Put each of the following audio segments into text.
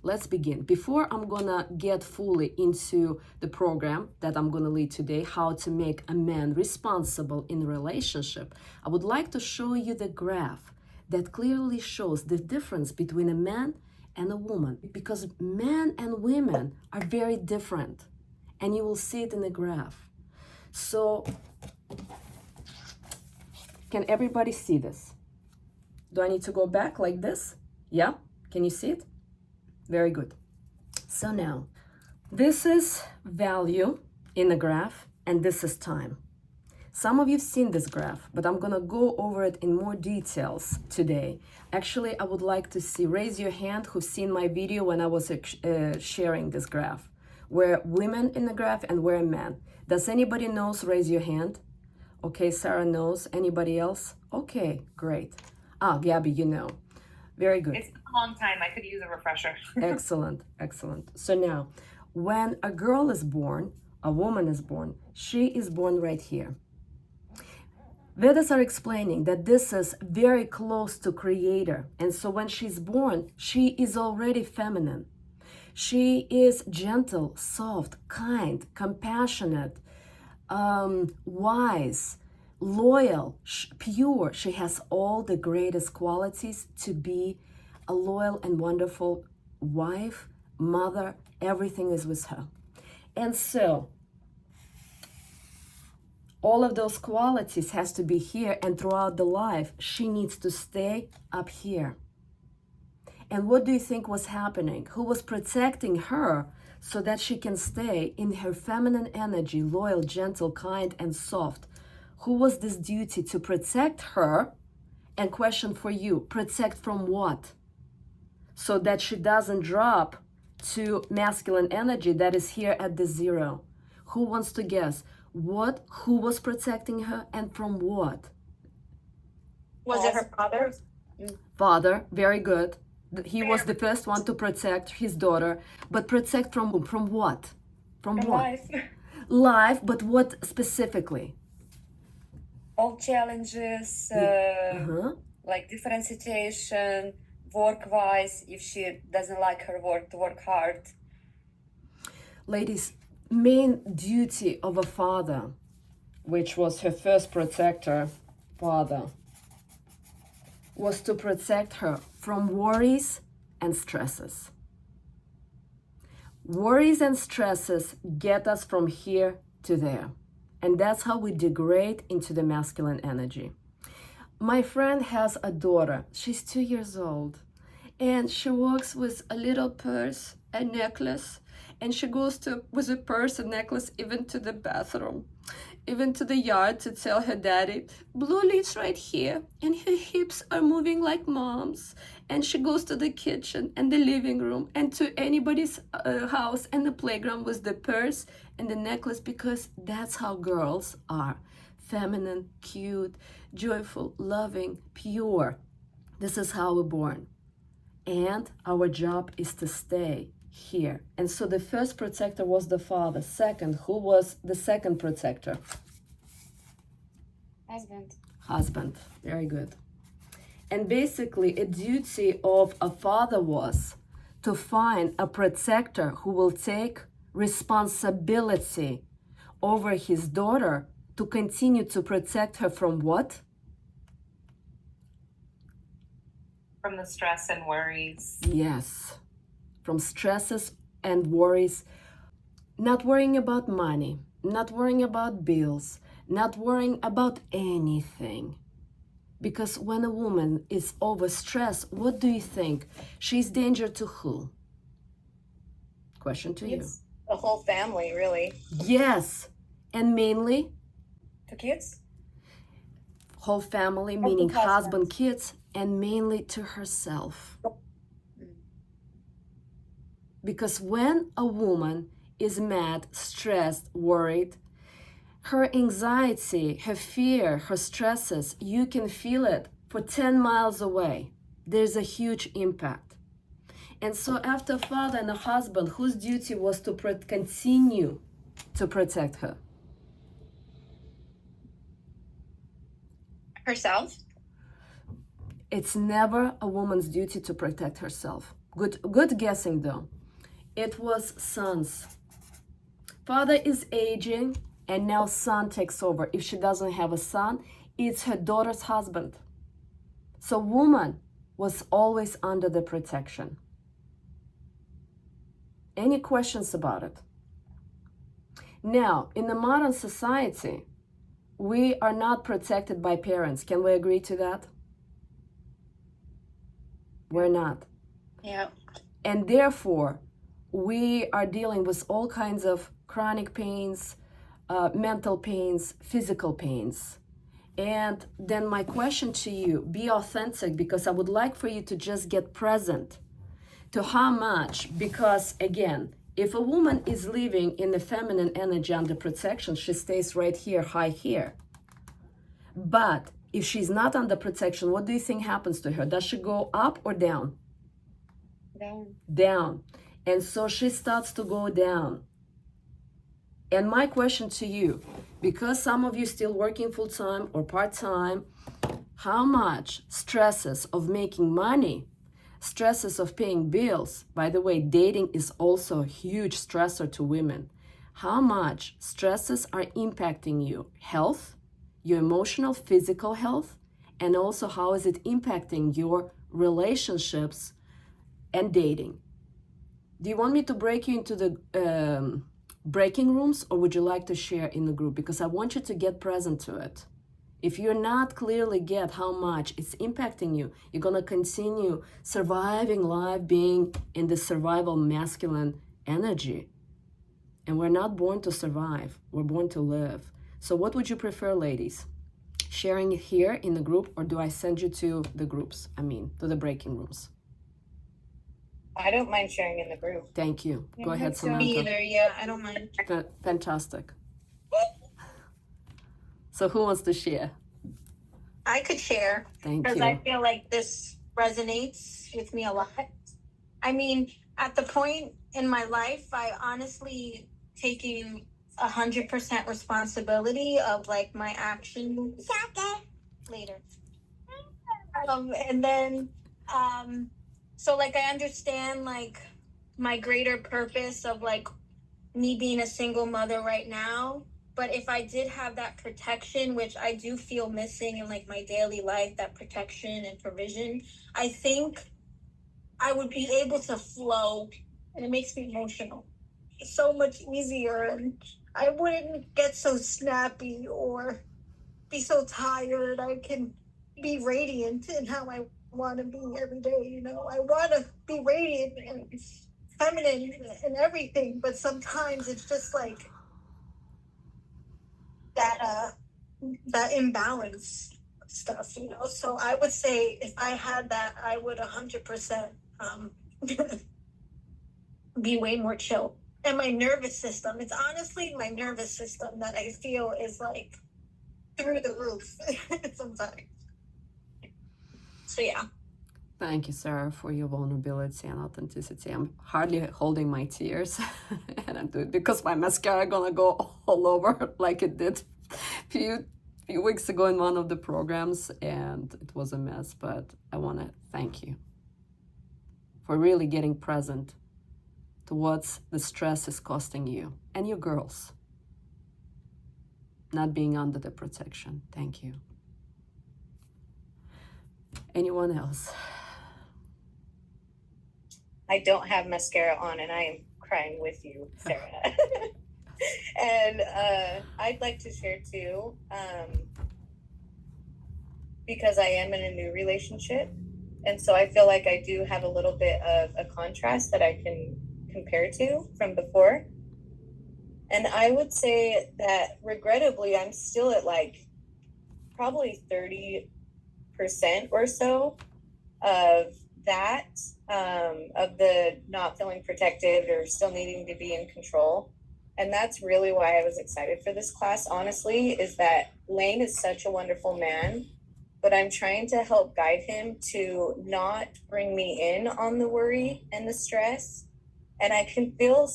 let's begin. Before I'm gonna get fully into the program that I'm gonna lead today, how to make a man responsible in a relationship, I would like to show you the graph that clearly shows the difference between a man and a woman, because men and women are very different, and you will see it in the graph. So, can everybody see this? Do I need to go back like this? Yeah? Can you see it? Very good. So now, this is value in the graph, and this is time. Some of you've seen this graph, but I'm gonna go over it in more details today. Actually, I would like to see, raise your hand who've seen my video when I was sharing this graph. Where women in the graph and where men. Does anybody knows? Raise your hand. Okay, Sarah knows. Anybody else? Okay, great. Ah, Gabby, you know. Very good. It's a long time. I could use a refresher. Excellent, excellent. So now, when a girl is born, a woman is born, she is born right here. Vedas are explaining that this is very close to Creator. And so when she's born, she is already feminine. She is gentle, soft, kind, compassionate, wise, loyal, pure. She has all the greatest qualities to be a loyal and wonderful wife, mother. Everything is with her. And so all of those qualities has to be here, and throughout the life, she needs to stay up here. And what do you think was happening? Who was protecting her so that she can stay in her feminine energy, loyal, gentle, kind, and soft? Who was this duty to protect her? And question for you, protect from what? So that she doesn't drop to masculine energy that is here at the zero. Who wants to guess? Who was protecting her and from what? Was it her father? Father, very good. He was the first one to protect his daughter, but protect from what? From what? Life. Life, but what specifically? All challenges, like different situation, work-wise, if she doesn't like her work, to work hard. Ladies, main duty of a father, which was her first protector, father, was to protect her from worries and stresses. Worries and stresses get us from here to there. And that's how we degrade into the masculine energy. My friend has a daughter. She's 2 years old. And she walks with a little purse, a necklace. And she goes with a purse and necklace even to the bathroom, even to the yard, to tell her daddy, Blue lives right here, and her hips are moving like mom's. And she goes to the kitchen and the living room and to anybody's house and the playground with the purse and the necklace, because that's how girls are. Feminine, cute, joyful, loving, pure. This is how we're born. And our job is to stay here. And so the first protector was the father. Second, who was the second protector? Husband. Husband. Very good. And basically, a duty of a father was to find a protector who will take responsibility over his daughter to continue to protect her from what? From the stress and worries. Yes. From stresses and worries, not worrying about money, not worrying about bills, not worrying about anything. Because when a woman is overstressed, what do you think? She's danger to who? Question to you. It's the whole family, really. Yes, and mainly To kids? whole family, meaning husband, kids, and mainly to herself. Because when a woman is mad, stressed, worried, her anxiety, her fear, her stresses, you can feel it for 10 miles away. There's a huge impact. And so after a father and a husband, whose duty was to continue to protect her? Herself? It's never a woman's duty to protect herself. Good guessing though. It was sons. Father is aging and now son takes over. If she doesn't have a son, it's her daughter's husband. So woman was always under the protection. Any questions about it? Now, in the modern society, we are not protected by parents. Can we agree to that? We're not. Yeah. And therefore, we are dealing with all kinds of chronic pains, mental pains, physical pains. And then my question to you, be authentic, because I would like for you to just get present to how much, because again, if a woman is living in the feminine energy under protection, she stays right here, high here. But if she's not under protection, what do you think happens to her? Does she go up or down? Down. Down. And so she starts to go down. And my question to you, because some of you still working full-time or part-time, how much stresses of making money, stresses of paying bills, by the way, dating is also a huge stressor to women. How much stresses are impacting you? Health, your emotional, physical health, and also how is it impacting your relationships and dating? Do you want me to break you into the breaking rooms, or would you like to share in the group? Because I want you to get present to it. If you're not clearly get how much it's impacting you, you're going to continue surviving life being in the survival masculine energy. And we're not born to survive. We're born to live. So what would you prefer, ladies? Sharing it here in the group, or do I send you to the groups? To the breaking rooms. I don't mind sharing in the group. Thank you. Go ahead, Samantha. Me either, yeah, I don't mind. Fantastic. So who wants to share? I could share. Thank because you. I feel like this resonates with me a lot. I mean, at the point in my life, I honestly taking 100% responsibility of like my actions later. And then, so like I understand like my greater purpose of like me being a single mother right now. But if I did have that protection, which I do feel missing in like my daily life, that protection and provision, I think I would be able to flow, and it makes me emotional. It's so much easier, and I wouldn't get so snappy or be so tired. I can be radiant in how I want to be every day, you know. I want to be radiant and feminine and everything, but sometimes it's just like that imbalance stuff, you know. So I would say if I had that, I would 100% be way more chill. And my nervous system, it's honestly my nervous system that I feel is like through the roof sometimes. So yeah. Thank you, Sarah, for your vulnerability and authenticity. I'm hardly holding my tears, and I'm doing it because my mascara gonna go all over like it did few weeks ago in one of the programs, and it was a mess. But I want to thank you for really getting present to what the stress is costing you and your girls, not being under the protection. Thank you. Anyone else? I don't have mascara on, and I am crying with you, Sarah. And I'd like to share too, because I am in a new relationship, and so I feel like I do have a little bit of a contrast that I can compare to from before. And I would say that regrettably, I'm still at like probably 30% or so of that, of the not feeling protected or still needing to be in control. And that's really why I was excited for this class, honestly, is that Lane is such a wonderful man, but I'm trying to help guide him to not bring me in on the worry and the stress. And I can feel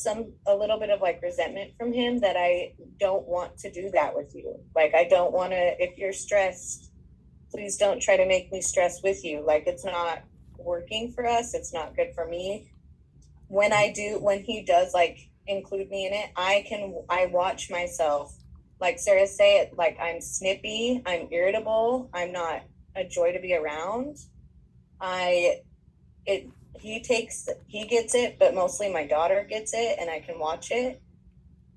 a little bit of like resentment from him that I don't want to do that with you. Like, I don't want to, if you're stressed, please don't try to make me stress with you. Like, it's not working for us. It's not good for me. When he does like include me in it, I watch myself. Like Sarah say, like I'm snippy, I'm irritable, I'm not a joy to be around. He gets it, but mostly my daughter gets it, and I can watch it.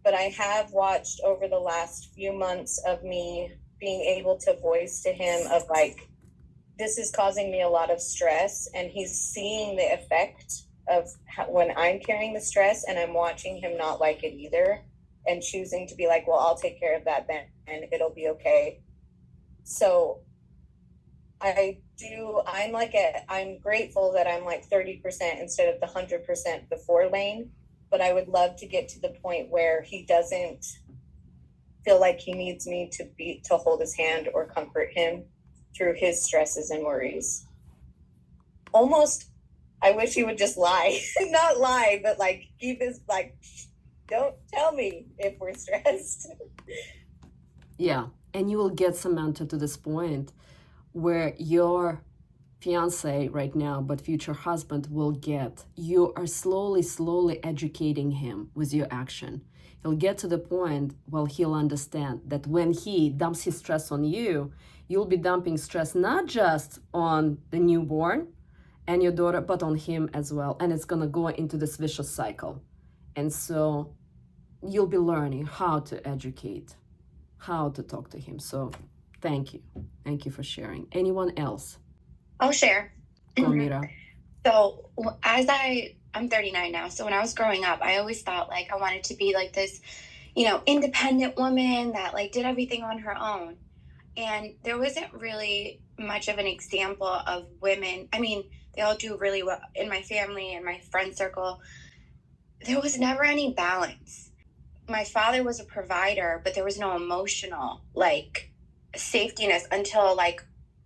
But I have watched over the last few months of me being able to voice to him of like, this is causing me a lot of stress, and he's seeing the effect of when I'm carrying the stress, and I'm watching him not like it either, and choosing to be like, well, I'll take care of that then, and it'll be okay. So I'm grateful that I'm like 30% instead of the 100% before Lane, but I would love to get to the point where he doesn't feel like he needs me to hold his hand or comfort him through his stresses and worries. Almost, I wish he would just lie, not lie, but like keep his like, don't tell me if we're stressed. Yeah, and you will get, Samantha, to this point where your fiance right now, but future husband, will get. You are slowly educating him with your action. He'll get to the point where he'll understand that when he dumps his stress on you, you'll be dumping stress not just on the newborn and your daughter, but on him as well. And it's gonna go into this vicious cycle. And so you'll be learning how to educate, how to talk to him. So thank you. Thank you for sharing. Anyone else? I'll share. Go, Mira. So I'm 39 now. So when I was growing up, I always thought like I wanted to be like this, independent woman that like did everything on her own. And there wasn't really much of an example of women. I mean, they all do really well in my family and my friend circle. There was never any balance. My father was a provider, but there was no emotional like safetiness until like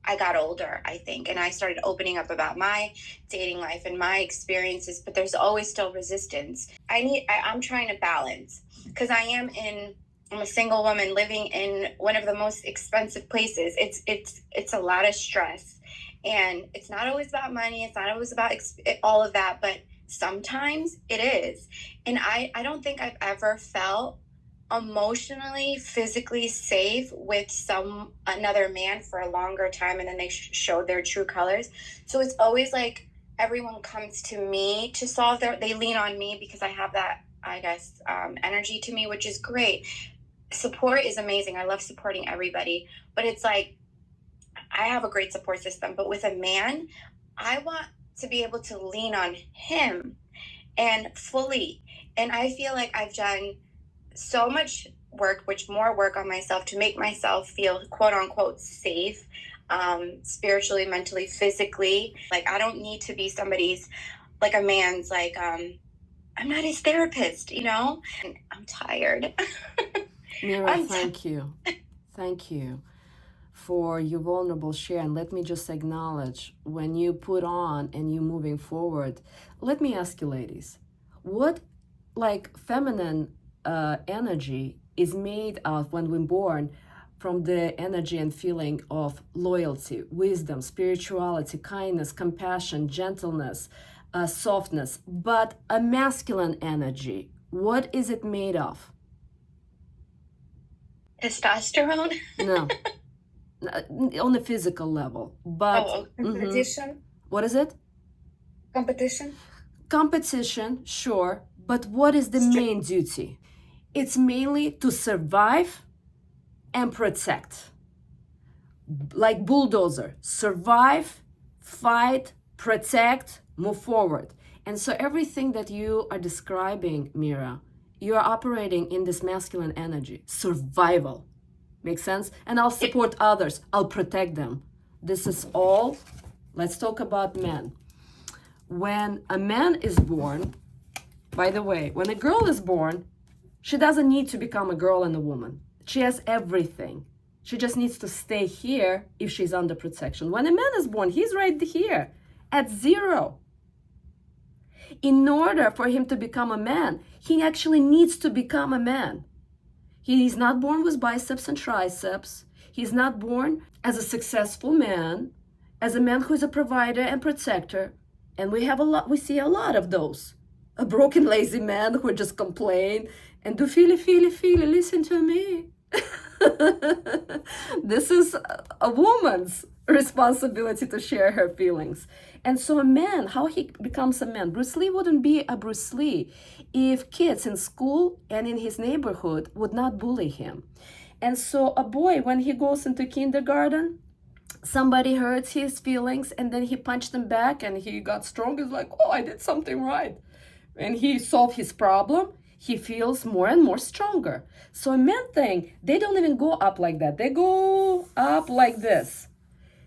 I got older, I think, and I started opening up about my dating life and my experiences, but there's always still resistance. I'm trying to balance because I'm a single woman living in one of the most expensive places. It's a lot of stress, and it's not always about money. It's not always about all of that, but sometimes it is. And I don't think I've ever felt emotionally, physically safe with another man for a longer time, and then they show their true colors. So it's always like everyone comes to me to solve they lean on me because I have that, I guess, energy to me, which is great. Support is amazing. I love supporting everybody, but it's like I have a great support system, but with a man, I want to be able to lean on him and fully. And I feel like I've done so much work, more work on myself to make myself feel quote unquote safe, spiritually, mentally, physically. Like I don't need to be somebody's, like a man's like, I'm not his therapist, And I'm tired. Mira, thank you. Thank you for your vulnerable share. And let me just acknowledge, when you put on and you're moving forward, let me ask you ladies, what like feminine energy is made of when we're born from the energy and feeling of loyalty, wisdom, spirituality, kindness, compassion, gentleness, softness, but a masculine energy, what is it made of? Testosterone? No. On the physical level, but Competition. What is it? Competition, sure, but what is the main duty? It's mainly to survive and protect. Like bulldozer, survive, fight, protect, move forward. And so everything that you are describing, Mira, you are operating in this masculine energy, survival. Make sense? And I'll support others. I'll protect them. This is all. Let's talk about men. When a man is born, by the way, when a girl is born, she doesn't need to become a girl and a woman. She has everything. She just needs to stay here if she's under protection. When a man is born, he's right here at 0. In order for him to become a man, he actually needs to become a man. He's not born with biceps and triceps. He's not born as a successful man, as a man who is a provider and protector, and we see a lot of those. A broken, lazy man who just complain and do feely, listen to me. This is a woman's responsibility to share her feelings. And so a man, how he becomes a man? Bruce Lee wouldn't be a Bruce Lee if kids in school and in his neighborhood would not bully him. And so a boy, when he goes into kindergarten, somebody hurts his feelings and then he punched them back and he got strong. He's like, oh, I did something right. And he solved his problem. He feels more and more stronger. So a man thing, they don't even go up like that. They go up like this.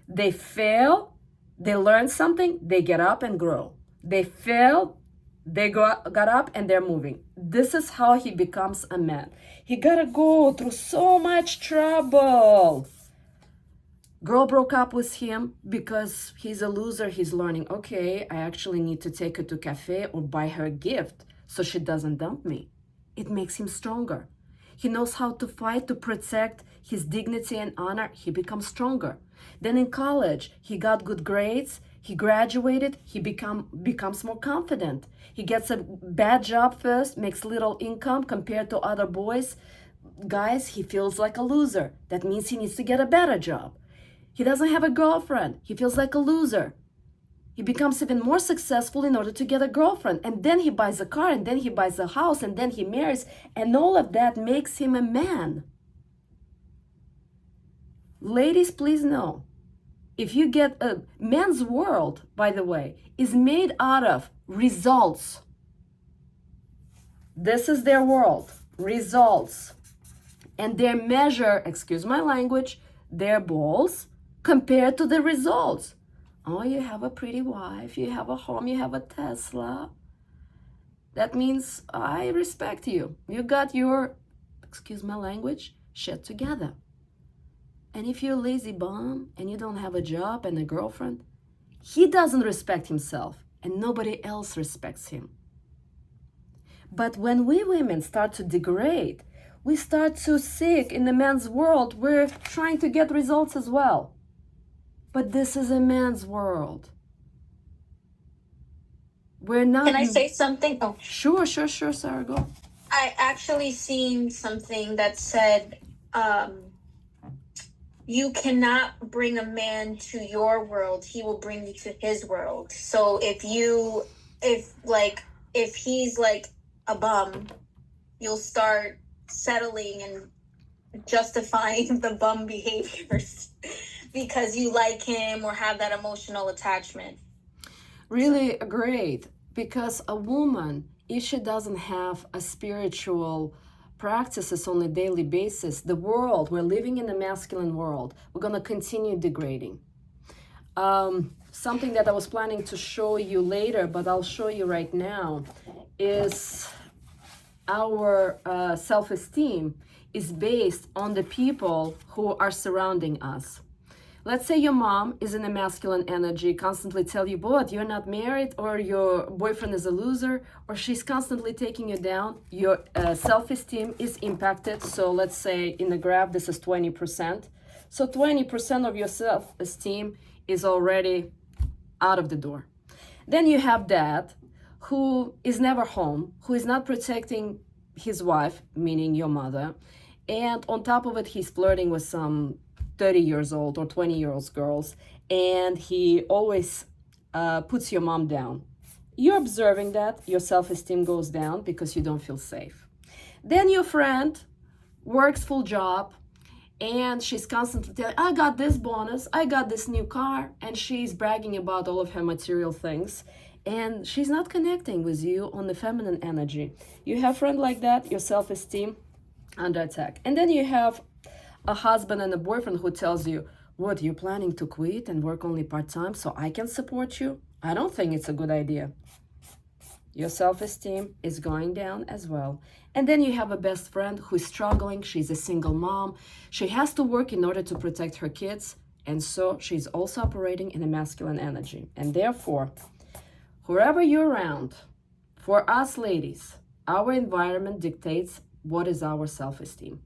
They fail, they learn something, they get up and grow. They fail, they got up and they're moving. This is how he becomes a man. He gotta go through so much trouble. Girl broke up with him because he's a loser. He's learning, okay, I actually need to take her to cafe or buy her a gift so she doesn't dump me. It makes him stronger. He knows how to fight to protect his dignity and honor. He becomes stronger. Then in college, he got good grades. He graduated. He becomes more confident. He gets a bad job first, makes little income compared to other boys. Guys, he feels like a loser. That means he needs to get a better job. He doesn't have a girlfriend. He feels like a loser. He becomes even more successful in order to get a girlfriend. And then he buys a car, and then he buys a house, and then he marries. And all of that makes him a man. Ladies, please know, if you get a man's world, by the way, is made out of results. This is their world, results. And they measure, excuse my language, their balls compared to the results. Oh, you have a pretty wife, you have a home, you have a Tesla. That means I respect you. You got your, excuse my language, shit together. And if you're a lazy bum and you don't have a job and a girlfriend, he doesn't respect himself and nobody else respects him. But when we women start to degrade, we start to seek in the man's world, we're trying to get results as well. But this is a man's world. We're not... Can I say something? Oh, Sure, Sarah, go. I actually seen something that said, you cannot bring a man to your world, he will bring you to his world. So if he's like a bum, you'll start settling and justifying the bum behaviors because you like him or have that emotional attachment. Really great, because a woman, if she doesn't have a spiritual practices on a daily basis, the world, we're living in a masculine world, we're going to continue degrading. Something that I was planning to show you later, but I'll show you right now, is our self-esteem is based on the people who are surrounding us. Let's say your mom is in a masculine energy, constantly tell you, boy, you're not married, or your boyfriend is a loser, or she's constantly taking you down. Your self-esteem is impacted. So let's say in the graph, this is 20%. So 20% of your self-esteem is already out of the door. Then you have dad, who is never home, who is not protecting his wife, meaning your mother. And on top of it, he's flirting with some 30 years old or 20-year-old girls, and he always puts your mom down. You're observing that, your self-esteem goes down because you don't feel safe. Then your friend works full job, and she's constantly telling, I got this bonus, I got this new car, and she's bragging about all of her material things, and she's not connecting with you on the feminine energy. You have a friend like that, your self-esteem under attack. And then you have a husband and a boyfriend who tells you, what, you're planning to quit and work only part-time so I can support you? I don't think it's a good idea. Your self-esteem is going down as well. And then you have a best friend who's struggling. She's a single mom. She has to work in order to protect her kids. And so she's also operating in a masculine energy. And therefore, whoever you're around, for us ladies, our environment dictates what is our self-esteem.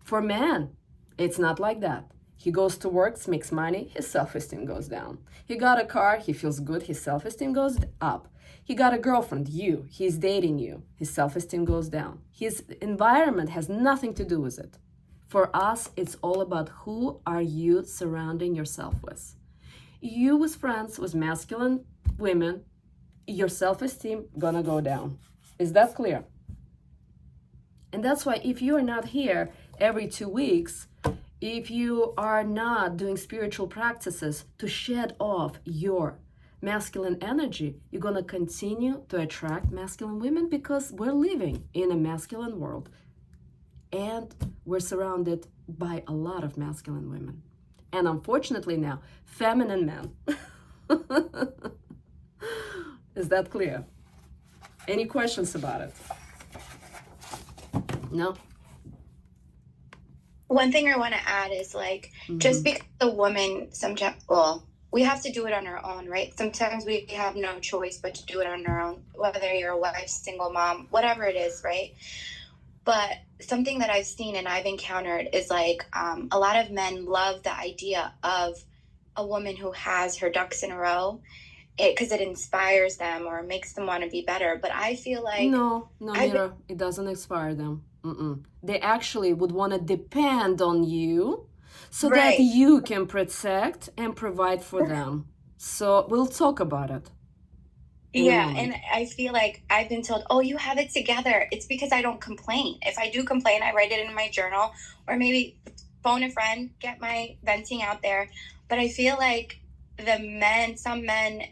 For men, it's not like that. He goes to work, makes money, his self-esteem goes down. He got a car, he feels good, his self-esteem goes up. He got a girlfriend, you, he's dating you, his self-esteem goes down. His environment has nothing to do with it. For us, it's all about who are you surrounding yourself with. You with friends with masculine women, your self-esteem gonna go down. Is that clear? And that's why if you are not here every 2 weeks, if you are not doing spiritual practices to shed off your masculine energy, you're going to continue to attract masculine women because we're living in a masculine world and we're surrounded by a lot of masculine women. And unfortunately now, feminine men. Is that clear? Any questions about it? No? One thing I want to add is like, just because the woman sometimes, well, we have to do it on our own, right? Sometimes we have no choice but to do it on our own, whether you're a wife, single mom, whatever it is, right? But something that I've seen and I've encountered is like a lot of men love the idea of a woman who has her ducks in a row because it inspires them or makes them want to be better. But I feel like... No, Mira, it doesn't inspire them. They actually would want to depend on you so that you can protect and provide for them. So we'll talk about it. Yeah, and I feel like I've been told, oh, you have it together. It's because I don't complain. If I do complain, I write it in my journal or maybe phone a friend, get my venting out there. But I feel like some men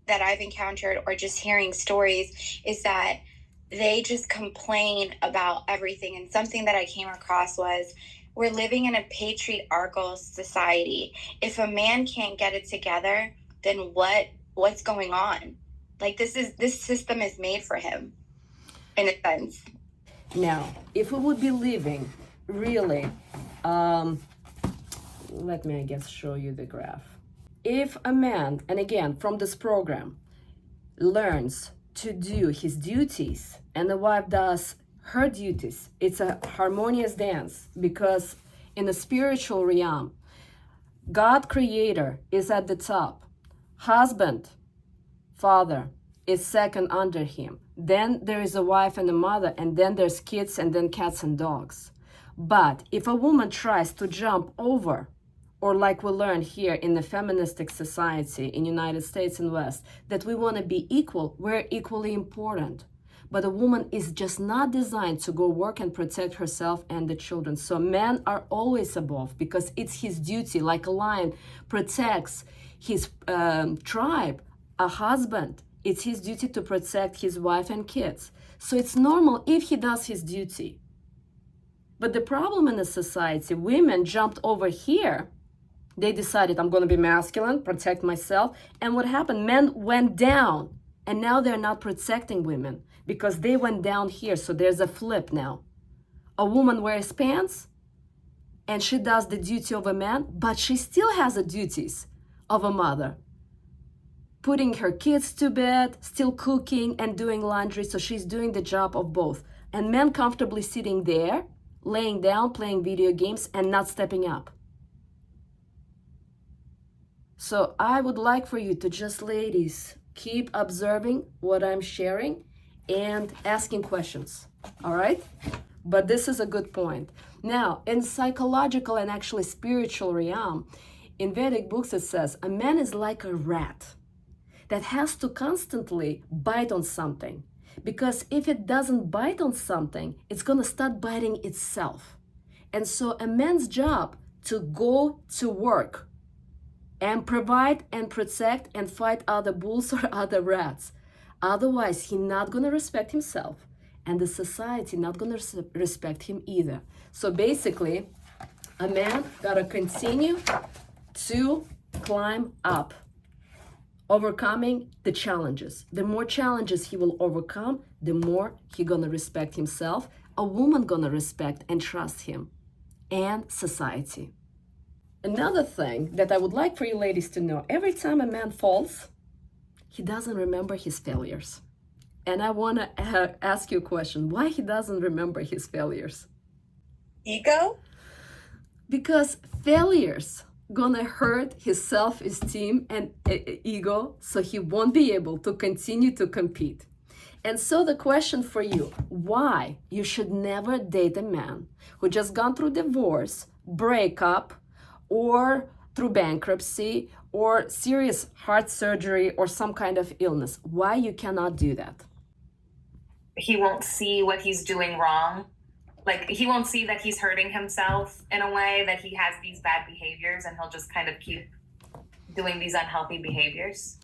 that I've encountered or just hearing stories is that they just complain about everything. And something that I came across was we're living in a patriarchal society. If a man can't get it together, then what's going on? Like this system is made for him, in a sense. Now, if we would be living really, let me, I guess, show you the graph. If a man, and again, from this program, learns to do his duties and the wife does her duties, it's a harmonious dance because in the spiritual realm, God creator is at the top. Husband, father is second under him. Then there is a wife and a mother, and then there's kids, and then cats and dogs. But if a woman tries to jump over, or like we learned here in the feministic society in United States and West, that we want to be equal, we're equally important. But a woman is just not designed to go work and protect herself and the children. So men are always above because it's his duty, like a lion protects his tribe. A husband, it's his duty to protect his wife and kids. So it's normal if he does his duty. But the problem in the society, women jumped over here. They decided, I'm going to be masculine, protect myself. And what happened? Men went down. And now they're not protecting women because they went down here. So there's a flip now. A woman wears pants and she does the duty of a man, but she still has the duties of a mother. Putting her kids to bed, still cooking and doing laundry. So she's doing the job of both. And men comfortably sitting there, laying down, playing video games and not stepping up. So I would like for you to just, ladies, keep observing what I'm sharing and asking questions, all right? But this is a good point. Now, in psychological and actually spiritual realm, in Vedic books it says, a man is like a rat that has to constantly bite on something. Because if it doesn't bite on something, it's gonna start biting itself. And so a man's job to go to work and provide and protect and fight other bulls or other rats. Otherwise, he's not gonna respect himself and the society not gonna respect him either. So basically, a man gotta continue to climb up, overcoming the challenges. The more challenges he will overcome, the more he gonna respect himself. A woman gonna respect and trust him and society. Another thing that I would like for you ladies to know, every time a man falls, he doesn't remember his failures. And I want to ask you a question. Why he doesn't remember his failures? Ego? Because failures gonna hurt his self-esteem and ego, so he won't be able to continue to compete. And so the question for you, why you should never date a man who just gone through divorce, breakup, or through bankruptcy, or serious heart surgery, or some kind of illness. Why you cannot do that? He won't see what he's doing wrong. Like, he won't see that he's hurting himself in a way, that he has these bad behaviors, and he'll just kind of keep doing these unhealthy behaviors.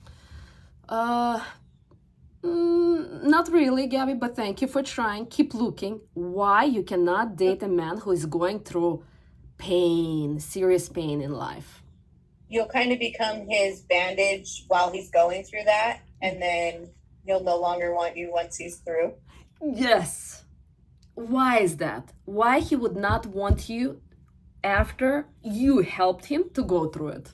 Not really, Gabby, but thank you for trying. Keep looking. Why you cannot date a man who is going through pain, serious pain in life? You'll kind of become his bandage while he's going through that, and then he'll no longer want you once he's through. Yes. Why is that? Why he would not want you after you helped him to go through it?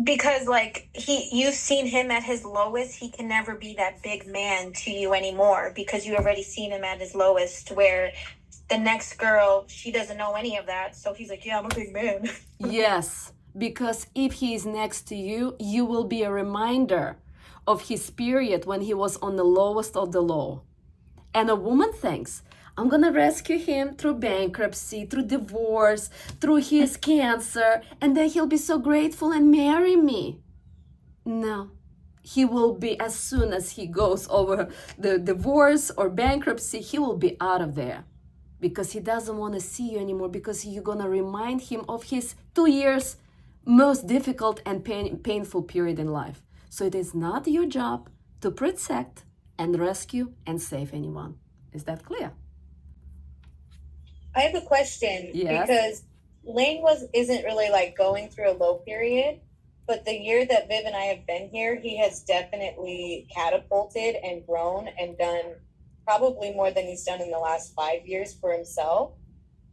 Because like you've seen him at his lowest, he can never be that big man to you anymore, because you already seen him at his lowest, where the next girl, she doesn't know any of that, so he's like, yeah, I'm a big man. Yes, because if he is next to you, you will be a reminder of his period when he was on the lowest of the low. And a woman thinks, I'm gonna rescue him through bankruptcy, through divorce, through his cancer, and then he'll be so grateful and marry me. No, he will be, as soon as he goes over the divorce or bankruptcy, he will be out of there, because he doesn't want to see you anymore, because you're gonna remind him of his 2 years most difficult and painful period in life. So it is not your job to protect and rescue and save anyone. Is that clear? I have a question. Yes. Because Lane isn't really like going through a low period, but the year that Viv and I have been here, he has definitely catapulted and grown and done probably more than he's done in the last 5 years for himself.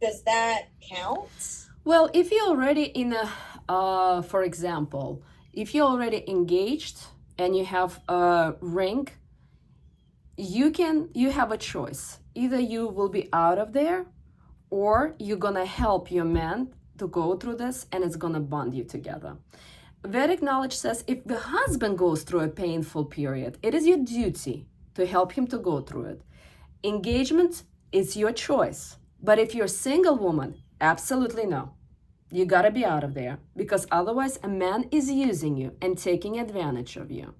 Does that count? Well, if you're already in a, for example, if you're already engaged and you have a ring, you have a choice. Either you will be out of there, or you're gonna help your man to go through this, and it's gonna bond you together. Vedic knowledge says if the husband goes through a painful period, it is your duty to help him to go through it. Engagement is your choice. But if you're a single woman, absolutely no. You gotta be out of there, because otherwise a man is using you and taking advantage of you.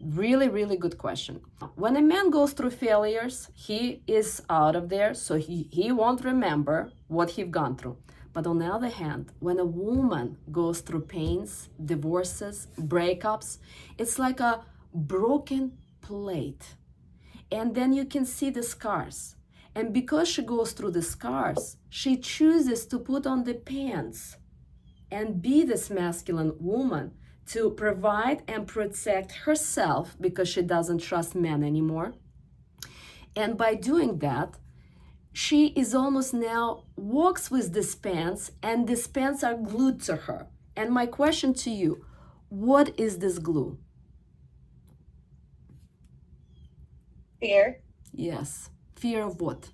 Really, really good question. When a man goes through failures, he is out of there, so he won't remember what he's gone through. But on the other hand, when a woman goes through pains, divorces, breakups, it's like a broken plate. And then you can see the scars. And because she goes through the scars, she chooses to put on the pants and be this masculine woman to provide and protect herself, because she doesn't trust men anymore. And by doing that, she is almost now walks with these pants, and these pants are glued to her. And my question to you, what is this glue? Fear. Yes. Fear of what?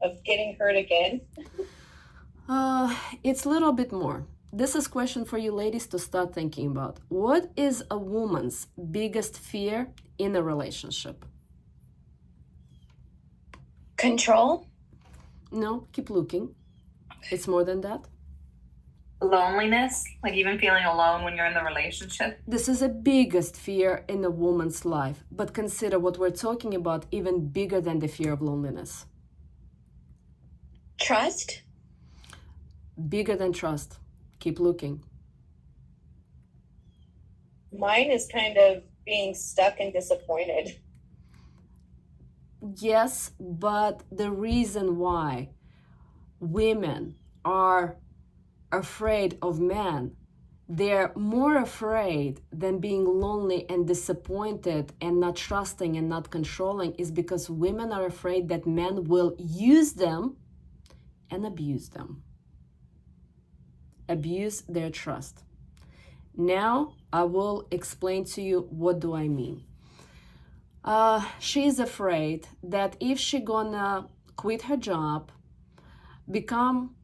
Of getting hurt again. It's a little bit more. This is a question for you ladies to start thinking about. What is a woman's biggest fear in a relationship? Control? No, keep looking. It's more than that. Loneliness, like even feeling alone when you're in the relationship. This is the biggest fear in a woman's life, but consider what we're talking about even bigger than the fear of loneliness. Trust? Bigger than trust. Keep looking. Mine is kind of being stuck and disappointed. Yes, but the reason why women are afraid of men, they're more afraid than being lonely and disappointed and not trusting and not controlling, is because women are afraid that men will use them and abuse them. Abuse their trust. Now I will explain to you what do I mean. She is afraid that if she gonna quit her job, become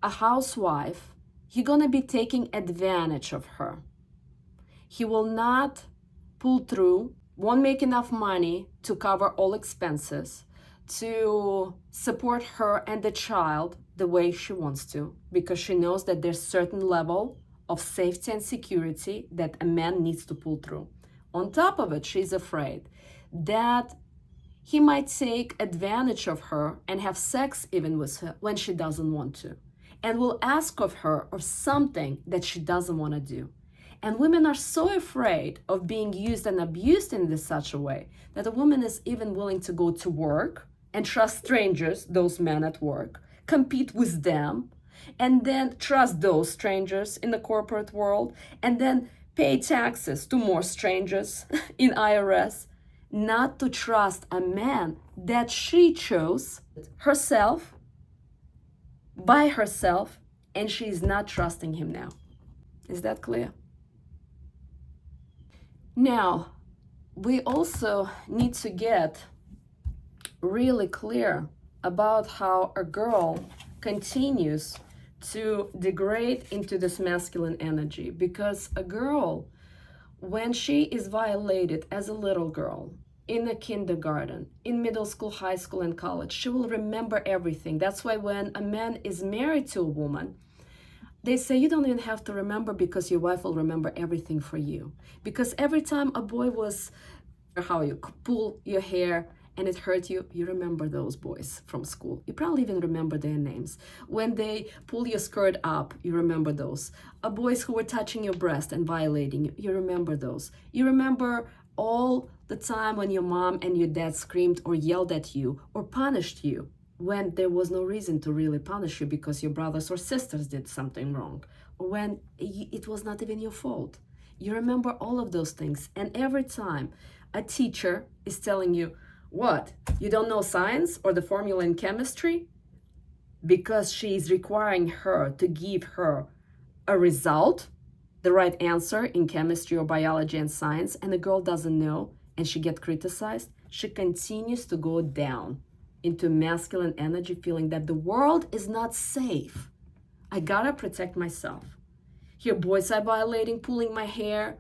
a housewife, he's gonna be taking advantage of her. He will not pull through, won't make enough money to cover all expenses, to support her and the child the way she wants to, because she knows that there's certain level of safety and security that a man needs to pull through. On top of it, she's afraid that he might take advantage of her and have sex even with her when she doesn't want to, and will ask of her of something that she doesn't want to do. And women are so afraid of being used and abused in such a way that a woman is even willing to go to work and trust strangers, those men at work, compete with them, and then trust those strangers in the corporate world, and then pay taxes to more strangers in IRS, not to trust a man that she chose herself, by herself, and she is not trusting him now. Is that clear? Now, we also need to get really clear about how a girl continues to degrade into this masculine energy, because a girl, when she is violated as a little girl in a kindergarten, in middle school, high school, and college, she will remember everything. That's why when a man is married to a woman, they say you don't even have to remember, because your wife will remember everything for you. Because every time a boy was, how you pull your hair and it hurt you, you remember those boys from school. You probably even remember their names. When they pull your skirt up, you remember those. Boys who were touching your breast and violating you, you remember those. You remember all the time when your mom and your dad screamed or yelled at you or punished you, when there was no reason to really punish you because your brothers or sisters did something wrong, or when it was not even your fault. You remember all of those things. And every time a teacher is telling you, what, you don't know science or the formula in chemistry? Because she is requiring her to give her a result, the right answer in chemistry or biology and science, and the girl doesn't know and she gets criticized, she continues to go down into masculine energy, feeling that the world is not safe. I gotta protect myself. Here, boys are violating, pulling my hair,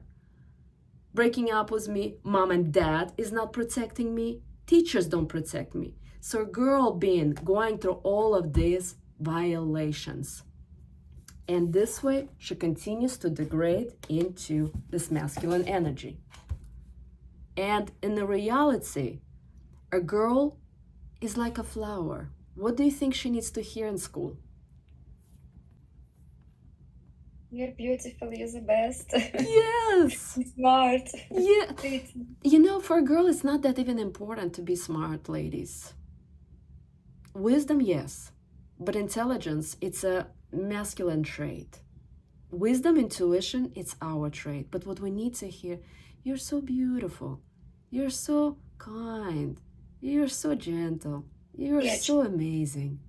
breaking up with me. Mom and dad is not protecting me. Teachers don't protect me. So a girl going through all of these violations. And this way, she continues to degrade into this masculine energy. And in the reality, a girl is like a flower. What do you think she needs to hear in school? You're beautiful, you're the best. Yes. Smart. Yeah. You know, for a girl, it's not that even important to be smart, ladies. Wisdom, yes. But intelligence, it's a masculine trait. Wisdom, intuition, it's our trait. But what we need to hear, you're so beautiful. You're so kind. You're so gentle. You're so amazing.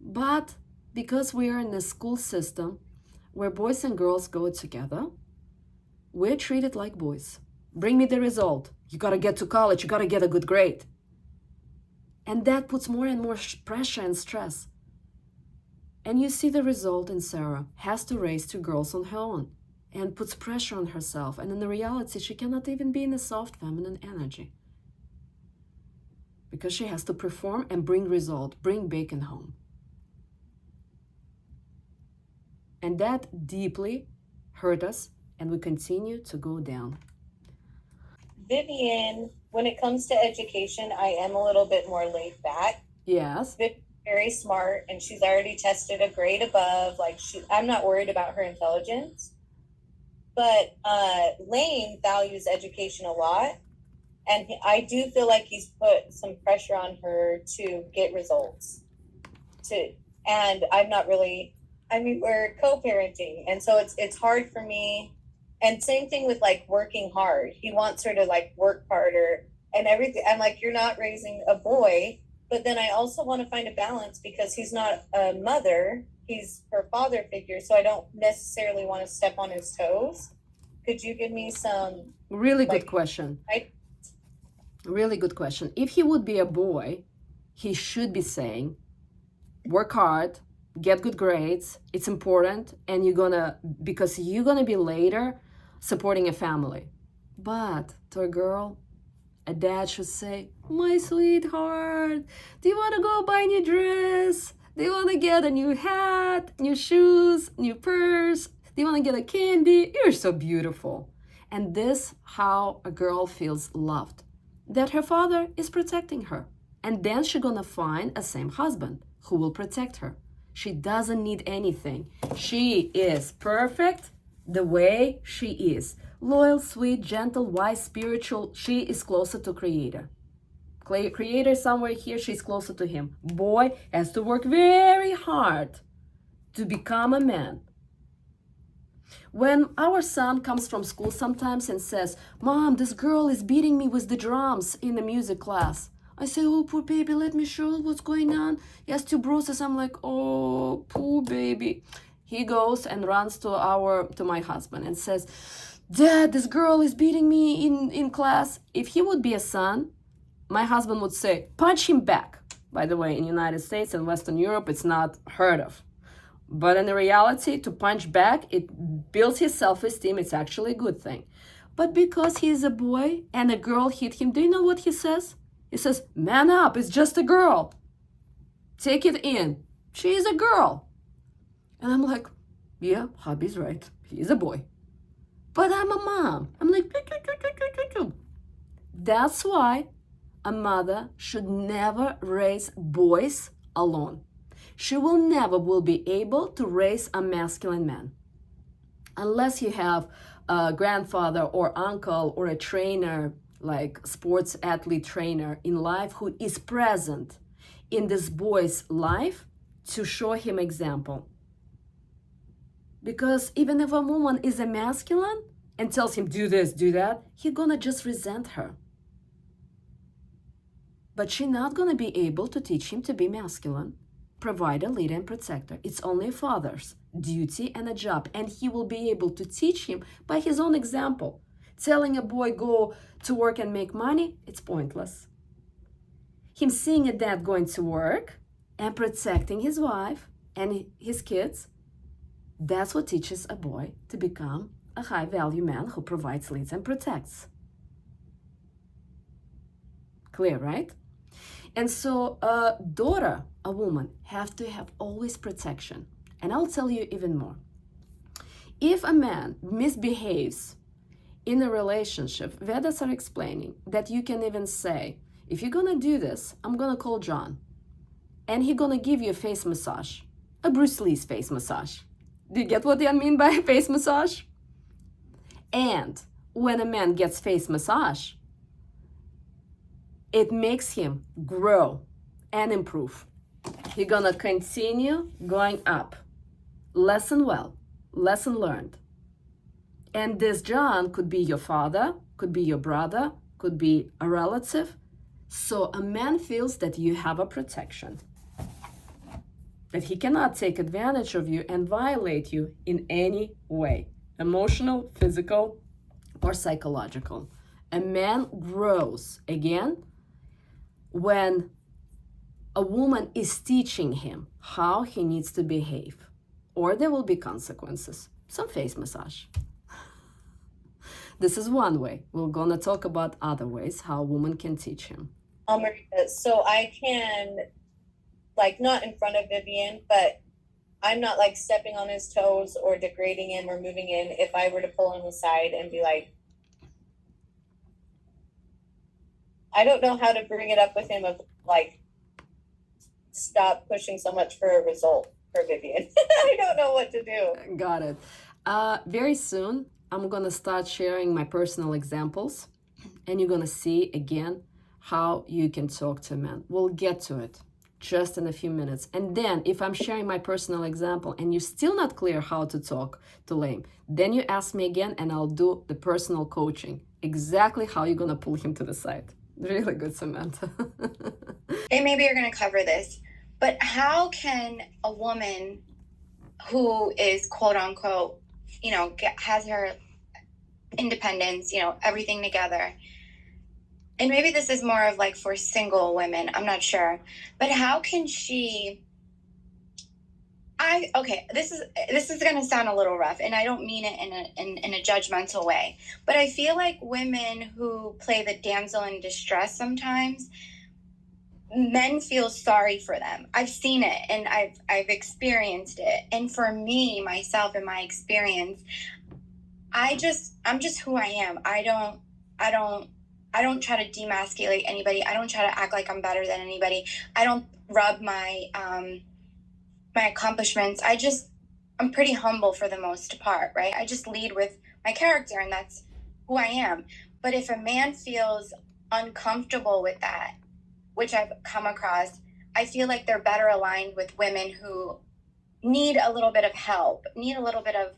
But because we are in a school system where boys and girls go together, we're treated like boys. Bring me the result. You gotta get to college. You gotta get a good grade. And that puts more and more pressure and stress. And you see the result in Sarah. Has to raise 2 girls on her own and puts pressure on herself. And in the reality, she cannot even be in a soft feminine energy, because she has to perform and bring result, bring bacon home. And that deeply hurt us, and we continue to go down. Vivian, when it comes to education, I am a little bit more laid back. Yes. Vivian's very smart, and she's already tested a grade above. I'm not worried about her intelligence. But Lane values education a lot. And I do feel like he's put some pressure on her to get results. And I'm not really, we're co-parenting. And so it's hard for me. And same thing with working hard. He wants her to work harder and everything. I'm like, you're not raising a boy. But then I also want to find a balance, because he's not a mother. He's her father figure. So I don't necessarily want to step on his toes. Could you give me some? Really good question. Really good question. If he would be a boy, he should be saying, work hard, get good grades, it's important, and because you're gonna be later supporting a family. But to a girl, a dad should say, my sweetheart, do you want to go buy a new dress? Do you want to get a new hat, new shoes, new purse? Do you want to get a candy? You're so beautiful. And this how a girl feels loved, that her father is protecting her. And then she's gonna find a same husband who will protect her. She doesn't need anything. She is perfect the way she is. Loyal, sweet, gentle, wise, spiritual. She is closer to Creator. Creator somewhere here, she's closer to him. Boy has to work very hard to become a man. When our son comes from school sometimes and says, Mom, this girl is beating me with the drums in the music class. I say, oh, poor baby, let me show you what's going on. He has 2 bruises. I'm like, oh, poor baby. He goes and runs to my husband and says, Dad, this girl is beating me in class. If he would be a son, my husband would say, punch him back. By the way, in the United States and Western Europe, it's not heard of. But in the reality, to punch back, it builds his self-esteem. It's actually a good thing. But because he is a boy and a girl hit him, do you know what he says? He says, man up, it's just a girl. Take it in. She is a girl. And I'm like, yeah, Hobby's right. He is a boy. But I'm a mom. I'm like, that's why a mother should never raise boys alone. She will never be able to raise a masculine man. Unless you have a grandfather or uncle or a trainer, like sports athlete trainer in life who is present in this boy's life to show him example. Because even if a woman is a masculine and tells him do this, do that, he's gonna just resent her. But she's not gonna be able to teach him to be masculine, provider, leader, and protector. It's only a father's duty and a job. And he will be able to teach him by his own example. Telling a boy go to work and make money, it's pointless. Him seeing a dad going to work and protecting his wife and his kids, that's what teaches a boy to become a high-value man who provides, leads, and protects. Clear, right? And so a daughter, a woman, have to have always protection. And I'll tell you even more. If a man misbehaves in a relationship, Vedas are explaining that you can even say, if you're gonna do this, I'm gonna call John. And he's gonna give you a face massage, a Bruce Lee's face massage. Do you get what I mean by face massage? And when a man gets face massage, it makes him grow and improve. He's gonna continue going up. Lesson well, lesson learned. And this John could be your father, could be your brother, could be a relative. So a man feels that you have a protection, that he cannot take advantage of you and violate you in any way, emotional, physical, or psychological. A man grows, again, when a woman is teaching him how he needs to behave, or there will be consequences. Some face massage. This is one way. We're gonna talk about other ways how a woman can teach him. Marita, so I can, like, not in front of Vivian, but I'm not like stepping on his toes or degrading him or moving in if I were to pull him aside and be like, I don't know how to bring it up with him of like, stop pushing so much for a result for Vivian. I don't know what to do. Got it. Very soon, I'm gonna start sharing my personal examples, and you're gonna see again how you can talk to men. We'll get to it just in a few minutes. And then if I'm sharing my personal example and you're still not clear how to talk to Lame, then you ask me again and I'll do the personal coaching, exactly how you're gonna pull him to the side. Really good, Samantha. And maybe you're going to cover this, but how can a woman who is quote unquote, has her independence, everything together, and maybe this is more of like for single women, I'm not sure, but how can she, okay, this is going to sound a little rough, and I don't mean it in a judgmental way, but I feel like women who play the damsel in distress sometimes, men feel sorry for them. I've seen it, and I've experienced it. And for me, myself, in my experience, I'm just who I am. I don't try to demasculate anybody. I don't try to act like I'm better than anybody. I don't rub my my accomplishments. I'm pretty humble for the most part, right? I just lead with my character, and that's who I am. But if a man feels uncomfortable with that, which I've come across, I feel like they're better aligned with women who need a little bit of help, need a little bit of.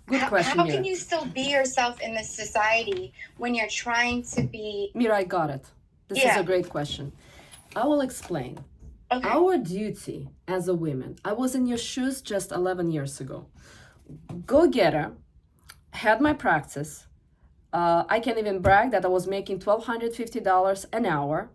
Good question, How Mira. can you still be yourself in this society when you're trying to be? Mira, I got it. This is a great question. I will explain. Okay. Our duty as a woman, I was in your shoes just 11 years ago. Go-getter, had my practice. I can even brag that I was making $1,250 an hour,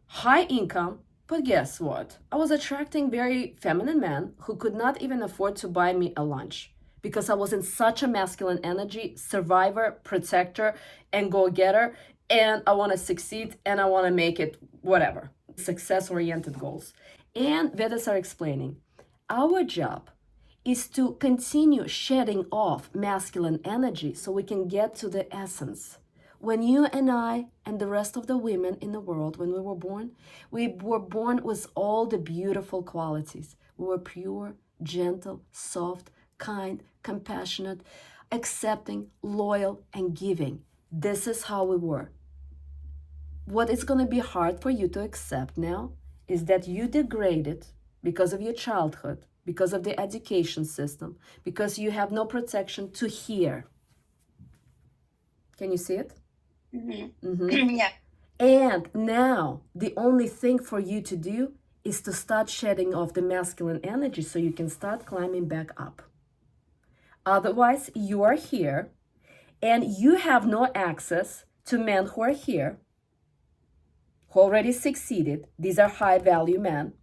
high income, but guess what? I was attracting very feminine men who could not even afford to buy me a lunch because I was in such a masculine energy, survivor, protector, and go-getter, and I want to succeed and I want to make it whatever. Success-oriented goals. And Vedas are explaining, our job is to continue shedding off masculine energy so we can get to the essence. When you and I and the rest of the women in the world, when we were born with all the beautiful qualities. We were pure, gentle, soft, kind, compassionate, accepting, loyal, and giving. This is how we were. What is going to be hard for you to accept now is that you degraded because of your childhood, because of the education system, because you have no protection to hear. Can you see it? Yeah. And now the only thing for you to do is to start shedding off the masculine energy so you can start climbing back up. Otherwise, you are here and you have no access to men who are here, who already succeeded. These are high value men.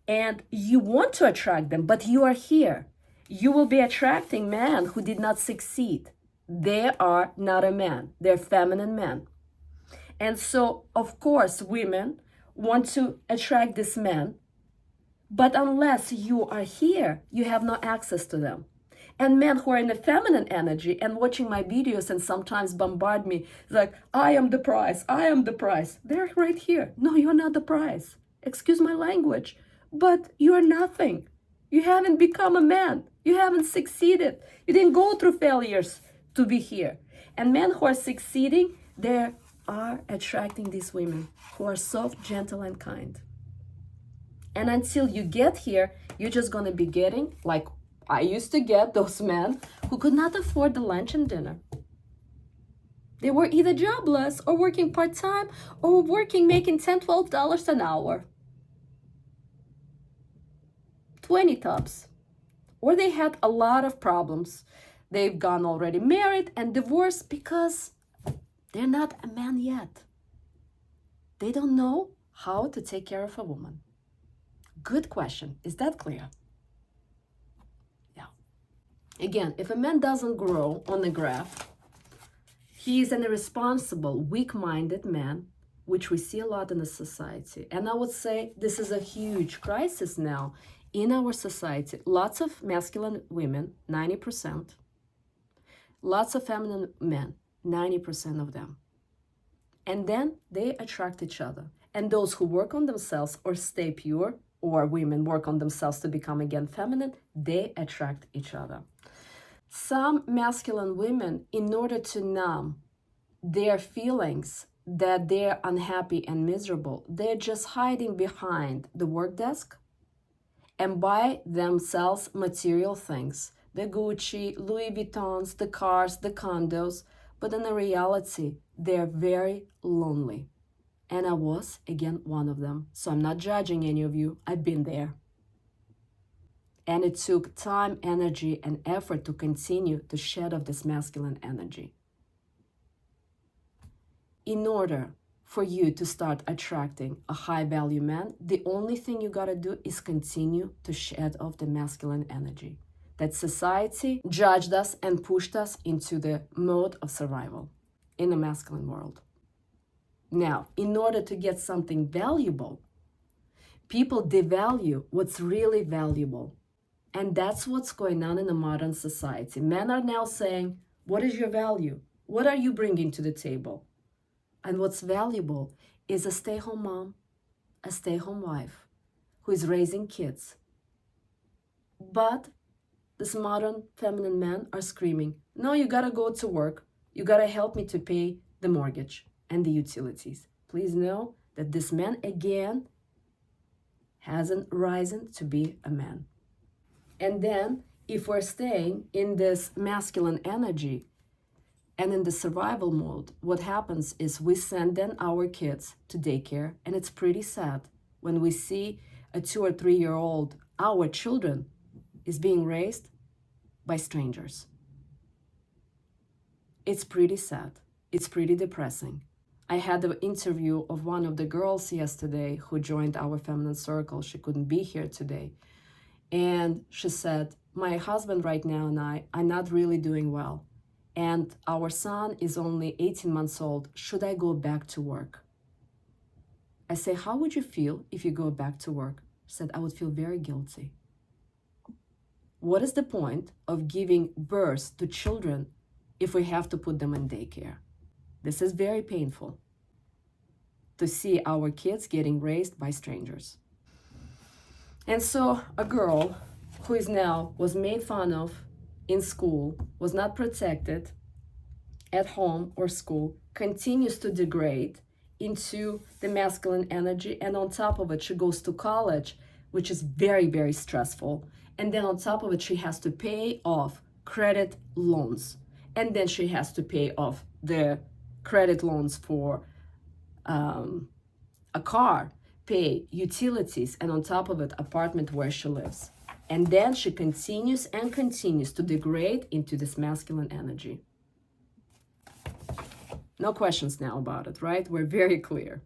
And you want to attract them, but you are here. You will be attracting men who did not succeed. They are not a man. They're feminine men. And so, of course, women want to attract this man, but unless you are here, you have no access to them. And men who are in the feminine energy and watching my videos and sometimes bombard me, like, I am the prize, I am the prize. They're right here. No, you're not the prize. Excuse my language, but you're nothing. You haven't become a man. You haven't succeeded. You didn't go through failures to be here. And men who are succeeding, they are attracting these women who are soft, gentle, and kind. And until you get here, you're just going to be getting, like I used to get, those men who could not afford the lunch and dinner. They were either jobless or working part-time or working making $10, $12 an hour. 20 tops. Or they had a lot of problems. They've gone already married and divorced because they're not a man yet. They don't know how to take care of a woman. Good question. Is that clear? Yeah. Again, if a man doesn't grow on the graph, he is an irresponsible, weak-minded man, which we see a lot in the society. And I would say this is a huge crisis now in our society. Lots of masculine women, 90%. Lots of feminine men, 90% of them. And then they attract each other. And those who work on themselves or stay pure, or women work on themselves to become again feminine, they attract each other. Some masculine women, in order to numb their feelings that they're unhappy and miserable, they're just hiding behind the work desk and buy themselves material things, the Gucci, Louis Vuittons, the cars, the condos, but in reality, they're very lonely. And I was, again, one of them. So I'm not judging any of you. I've been there. And it took time, energy, and effort to continue to shed off this masculine energy. in order for you to start attracting a high value man, the only thing you gotta do is continue to shed off the masculine energy that society judged us and pushed us into the mode of survival in the masculine world. Now, in order to get something valuable, people devalue what's really valuable. And that's what's going on in the modern society. Men are now saying, what is your value? What are you bringing to the table? And what's valuable is a stay-home mom, a stay-home wife who is raising kids. But these modern feminine men are screaming, no, you gotta go to work. You gotta help me to pay the mortgage and the utilities. Please know that this man, again, hasn't risen to be a man. And then, if we're staying in this masculine energy and in the survival mode, what happens is we send then our kids to daycare, and it's pretty sad when we see a 2 or 3 year old, our children, is being raised by strangers. It's pretty sad. It's pretty depressing. I had an interview of one of the girls yesterday who joined our feminine circle. She couldn't be here today. And she said, my husband right now and I are not really doing well. And our son is only 18 months old. Should I go back to work? I say, how would you feel if you go back to work? She said, I would feel very guilty. What is the point of giving birth to children if we have to put them in daycare? This is very painful to see our kids getting raised by strangers. And so a girl who is now was made fun of in school, was not protected at home or school, continues to degrade into the masculine energy. And on top of it, she goes to college, which is very, very stressful. And then on top of it, she has to pay off credit loans. And then she has to pay off the credit loans for a car, pay utilities, and on top of it, apartment where she lives. And then she continues and continues to degrade into this masculine energy. No questions now about it, right? We're very clear.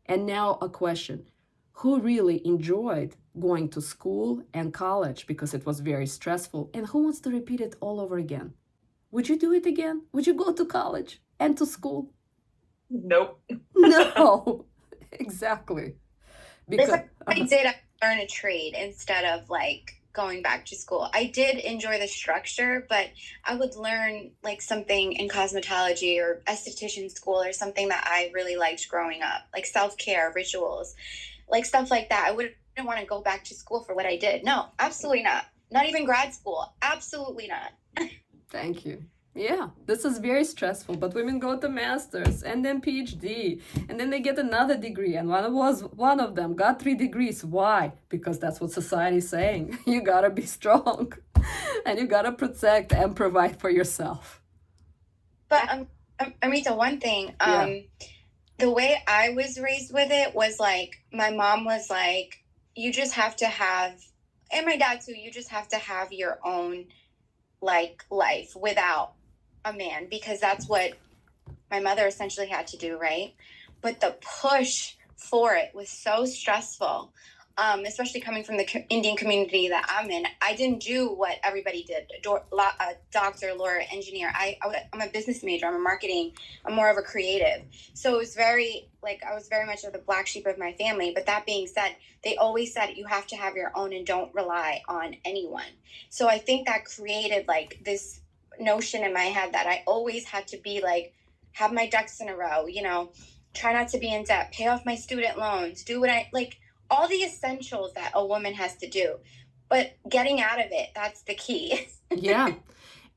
And now a question. Who really enjoyed going to school and college because it was very stressful? And who wants to repeat it all over again? Would you do it again? Would you go to college and to school? Nope. No, exactly. Because If I did, I learn a trade instead of like going back to school. I did enjoy the structure, but I would learn like something in cosmetology or esthetician school or something that I really liked growing up, like self-care, rituals, like stuff like that. I wouldn't want to go back to school for what I did. No, absolutely not. Not even grad school. Absolutely not. Thank you. Yeah, this is very stressful, but women go to masters and then PhD, and then they get another degree, and one of them got 3 degrees. Why? Because that's what society is saying. You gotta be strong, and you gotta protect and provide for yourself. But Amrita, one thing, the way I was raised with it was like, my mom was like, you just have to have, and my dad too, you just have to have your own like life without a man, because that's what my mother essentially had to do, right? But the push for it was so stressful, especially coming from the Indian community that I'm in. I didn't do what everybody did, a doctor, lawyer, engineer. I'm a business major, I'm a marketing, I'm more of a creative. So it was very, like, I was very much of the black sheep of my family. But that being said, they always said you have to have your own and don't rely on anyone. So I think that created like this notion in my head that I always had to be like, have my ducks in a row, you know, try not to be in debt, pay off my student loans, do what I like, all the essentials that a woman has to do. But getting out of it, that's the key. Yeah.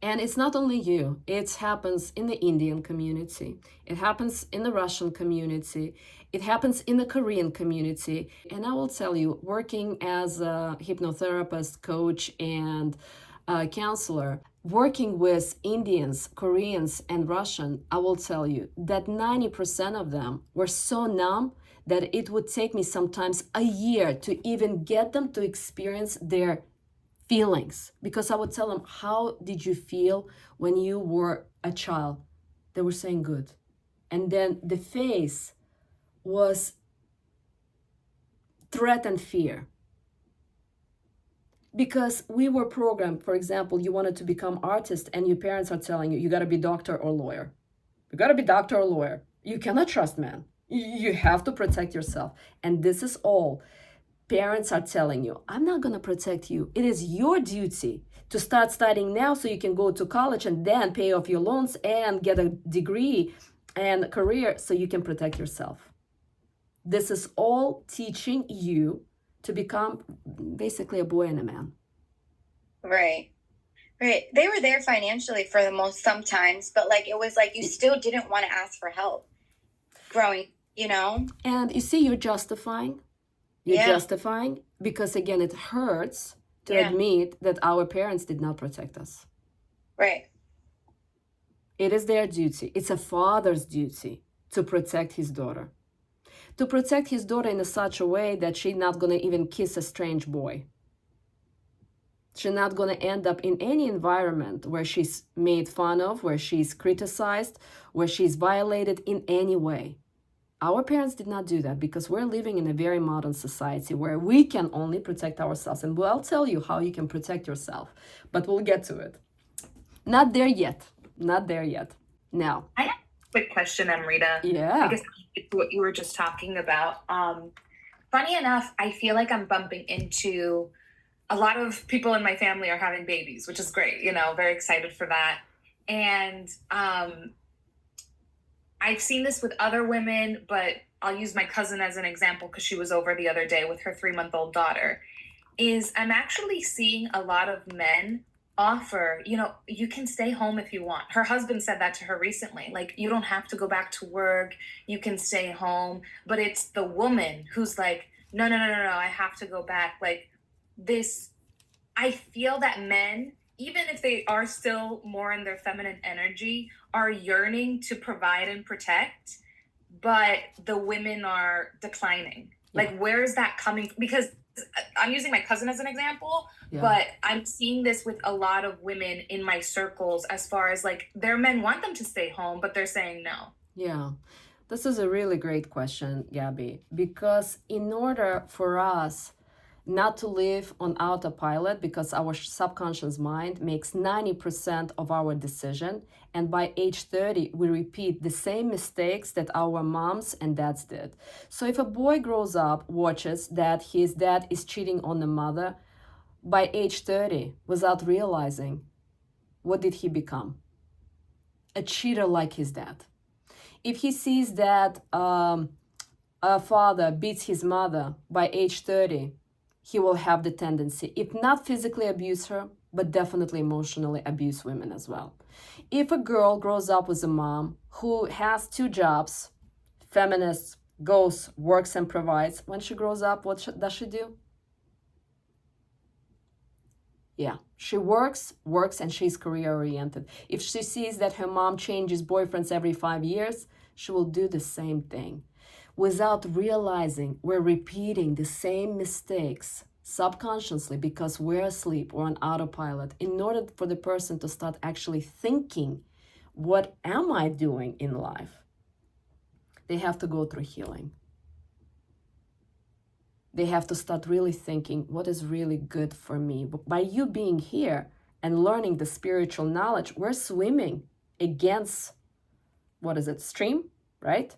And it's not only you. It happens in the Indian community. It happens in the Russian community. It happens in the Korean community. And I will tell you, working as a hypnotherapist, coach, and counselor, working with Indians, Koreans, and Russian, I will tell you that 90% of them were so numb that it would take me sometimes a year to even get them to experience their feelings. Because I would tell them, how did you feel when you were a child? They were saying good. And then the face was threat and fear. Because we were programmed, for example, you wanted to become artist and your parents are telling you, you got to be doctor or lawyer. You got to be doctor or lawyer. You cannot trust men. You have to protect yourself. And this is all. Parents are telling you, I'm not going to protect you. It is your duty to start studying now so you can go to college and then pay off your loans and get a degree and career so you can protect yourself. This is all teaching you to become basically a boy and a man. Right. They were there financially for the most sometimes, but like it was like you still didn't want to ask for help growing, you know? And you see, you're justifying. You're justifying because, again, it hurts to admit that our parents did not protect us. Right. It is their duty. It's a father's duty to protect his daughter. To protect his daughter in such a way that she's not going to even kiss a strange boy. She's not going to end up in any environment where she's made fun of, where she's criticized, where she's violated in any way. Our parents did not do that because we're living in a very modern society where we can only protect ourselves. And I'll tell you how you can protect yourself, but we'll get to it. Not there yet. Not there yet. Now. I have a quick question, Amrita. Yeah. I guess it's what you were just talking about. Funny enough, I feel like I'm bumping into a lot of people in my family are having babies, which is great. You know, very excited for that. And I've seen this with other women, but I'll use my cousin as an example because she was over the other day with her 3-month-old daughter, is I'm actually seeing a lot of men offer, you know, you can stay home if you want. Her husband said that to her recently, like, you don't have to go back to work, you can stay home. But it's the woman who's like, no, I have to go back. Like this, I feel that men, even if they are still more in their feminine energy, are yearning to provide and protect, but the women are declining. Like, where is that coming from? Because I'm using my cousin as an example, but I'm seeing this with a lot of women in my circles as far as like their men want them to stay home, but they're saying no. Yeah, this is a really great question, Gabby, because in order for us not to live on autopilot, because our subconscious mind makes 90% of our decision, and by age 30 we repeat the same mistakes that our moms and dads did. So if a boy grows up, watches that his dad is cheating on the mother, by age 30, without realizing, what did he become? A cheater like his dad. If he sees that a father beats his mother, by age 30, he will have the tendency, if not physically abuse her, but definitely emotionally abuse women as well. If a girl grows up with a mom who has 2 jobs, feminist, goes, works and provides, when she grows up, what does she do? Yeah, she works, and she's career-oriented. If she sees that her mom changes boyfriends every 5 years, she will do the same thing. Without realizing, we're repeating the same mistakes subconsciously because we're asleep or on autopilot. In order for the person to start actually thinking, what am I doing in life? They have to go through healing. They have to start really thinking, what is really good for me? By you being here and learning the spiritual knowledge, we're swimming against, stream, right?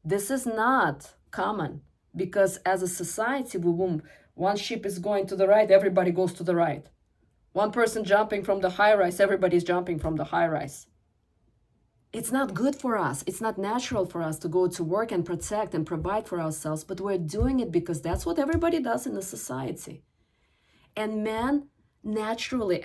This is not common because as a society, one ship is going to the right, everybody goes to the right. One person jumping from the high rise, everybody's jumping from the high rise. It's not good for us. It's not natural for us to go to work and protect and provide for ourselves, but we're doing it because that's what everybody does in the society. And men, naturally,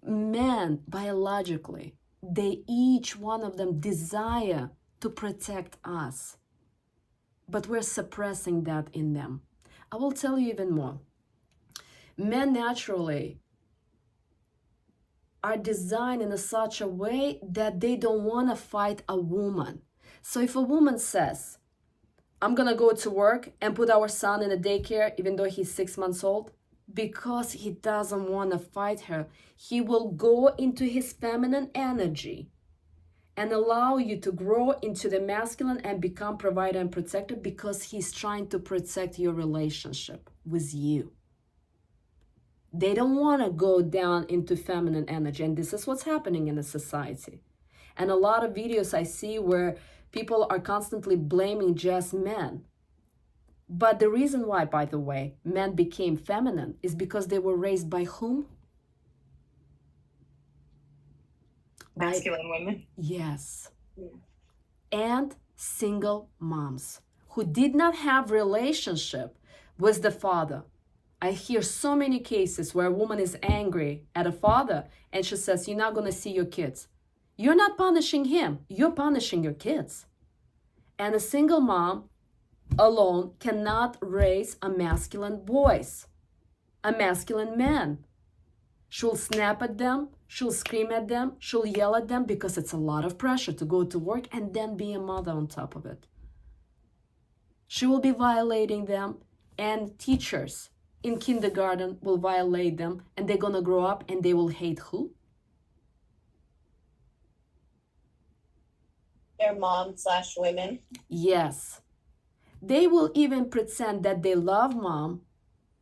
men, biologically, they each one of them desire to protect us, but we're suppressing that in them. I will tell you even more. Men naturally are designed in such a way that they don't want to fight a woman. So if a woman says, I'm gonna go to work and put our son in a daycare even though he's 6 months old, because he doesn't want to fight her, he will go into his feminine energy and allow you to grow into the masculine and become provider and protector, because he's trying to protect your relationship with you. They don't want to go down into feminine energy, and this is what's happening in the society. And a lot of videos I see where people are constantly blaming just men. But the reason why, by the way, men became feminine is because they were raised by whom? Masculine women. Yes. And single moms who did not have relationship with the father. I hear so many cases where a woman is angry at a father and she says, you're not going to see your kids. You're not punishing him. You're punishing your kids. And a single mom alone cannot raise a masculine voice, a masculine man. She'll snap at them, she'll scream at them, she'll yell at them, because it's a lot of pressure to go to work and then be a mother on top of it. She will be violating them, and teachers in kindergarten will violate them, and they're gonna grow up and they will hate who? Their mom/women. Yes. They will even pretend that they love mom,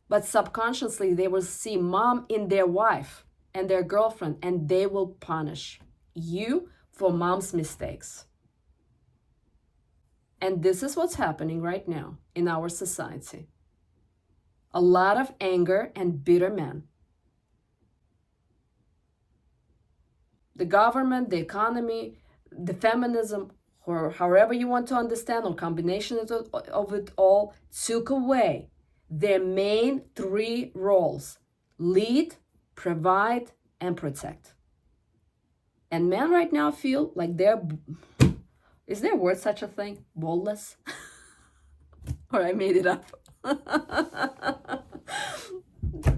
but subconsciously they will see mom in their wife and their girlfriend, and they will punish you for mom's mistakes. And this is what's happening right now in our society. A lot of anger and bitter men. The government, the economy, the feminism, or however you want to understand, or combination of it all, took away their main three roles: lead, provide, and protect. And men right now feel like they're, is there a word such a thing? Ballless? Or I made it up.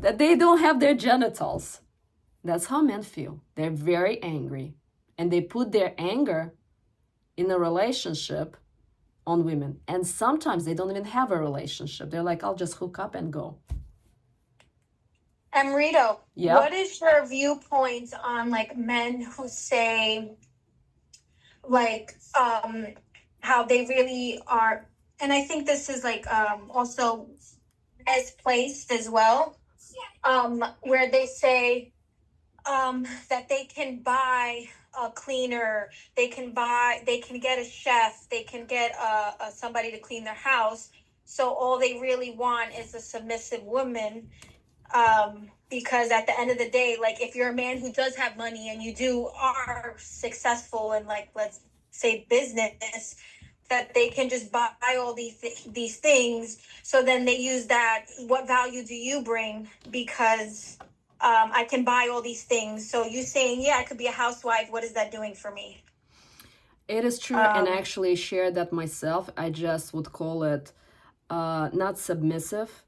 That they don't have their genitals. That's how men feel. They're very angry. And they put their anger in a relationship on women. And sometimes they don't even have a relationship. They're like, I'll just hook up and go. Amrito, Yep. what is your viewpoint on like men who say like how they really are, and I think this is like also as placed as well, where they say that they can buy a cleaner, they can get a chef, they can get somebody to clean their house, so all they really want is a submissive woman, because at the end of the day, like if you're a man who does have money and you are successful in, like, let's say business, that they can just buy all these things. So then they use that, what value do you bring? Because I can buy all these things. So you saying, yeah, I could be a housewife. What is that doing for me? It is true, and I actually shared that myself. I just would call it not submissive,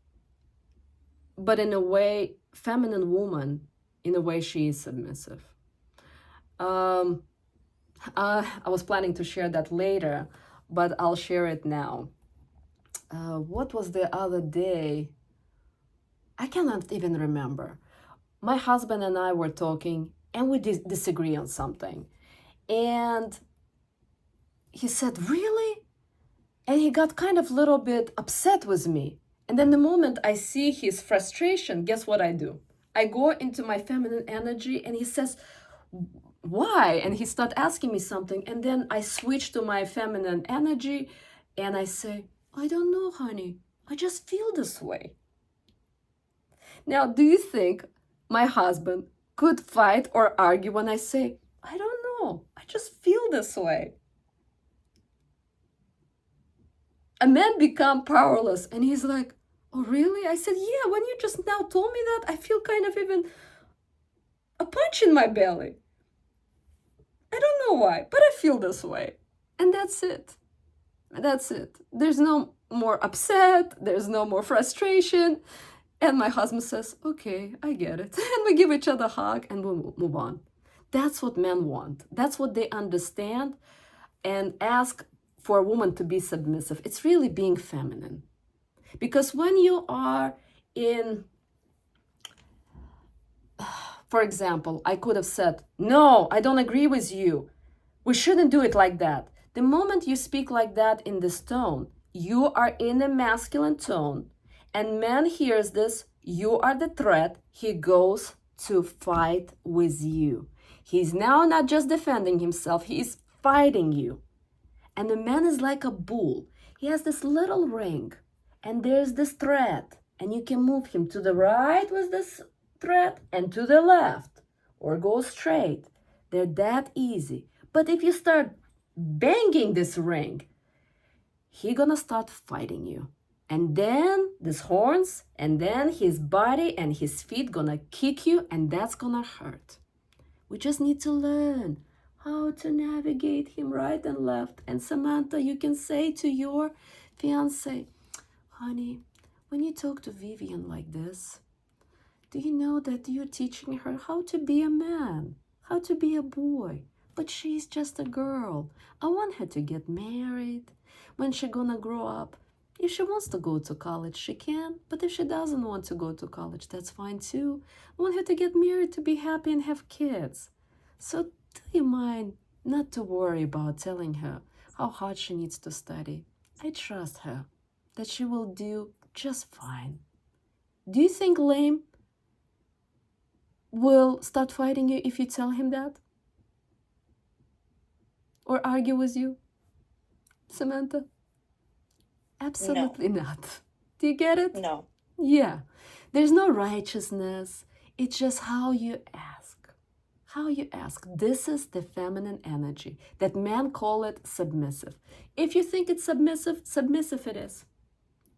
but in a way, feminine woman, in a way she is submissive. I was planning to share that later, but I'll share it now. What was the other day? I cannot even remember. My husband and I were talking, and we disagree on something. And he said, really? And he got kind of a little bit upset with me. And then the moment I see his frustration, guess what I do? I go into my feminine energy, and he says, why? And he started asking me something. And then I switch to my feminine energy, and I say, I don't know, honey. I just feel this way. Now, do you think my husband could fight or argue when I say, I don't know, I just feel this way? A man become powerless, and he's like, oh, really? I said, yeah, when you just now told me that, I feel kind of even a punch in my belly. I don't know why, but I feel this way. And that's it. That's it. There's no more upset. There's no more frustration. And my husband says, okay, I get it. And we give each other a hug and we'll move on. That's what men want. That's what they understand and ask for a woman to be submissive. It's really being feminine. Because when you are in, for example, I could have said, no, I don't agree with you. We shouldn't do it like that. The moment you speak like that in this tone, you are in a masculine tone, and man hears this, you are the threat, he goes to fight with you. He's now not just defending himself, he's fighting you. And the man is like a bull. He has this little ring, and there's this thread, and you can move him to the right with this thread and to the left, or go straight. They're that easy. But if you start banging this ring, he gonna start fighting you. And then these horns, and then his body and his feet gonna kick you, and that's gonna hurt. We just need to learn how to navigate him right and left. And Samantha, you can say to your fiance, honey, when you talk to Vivian like this, do you know that you're teaching her how to be a man, how to be a boy? But she's just a girl. I want her to get married. When she gonna grow up, if she wants to go to college, she can. But if she doesn't want to go to college, that's fine too. I want her to get married, to be happy and have kids. So do you mind not to worry about telling her how hard she needs to study? I trust her that she will do just fine. Do you think Lame will start fighting you if you tell him that? Or argue with you, Samantha? Absolutely not. Do you get it? No. Yeah. There's no righteousness. It's just how you ask. How you ask. This is the feminine energy that men call it submissive. If you think it's submissive, submissive it is.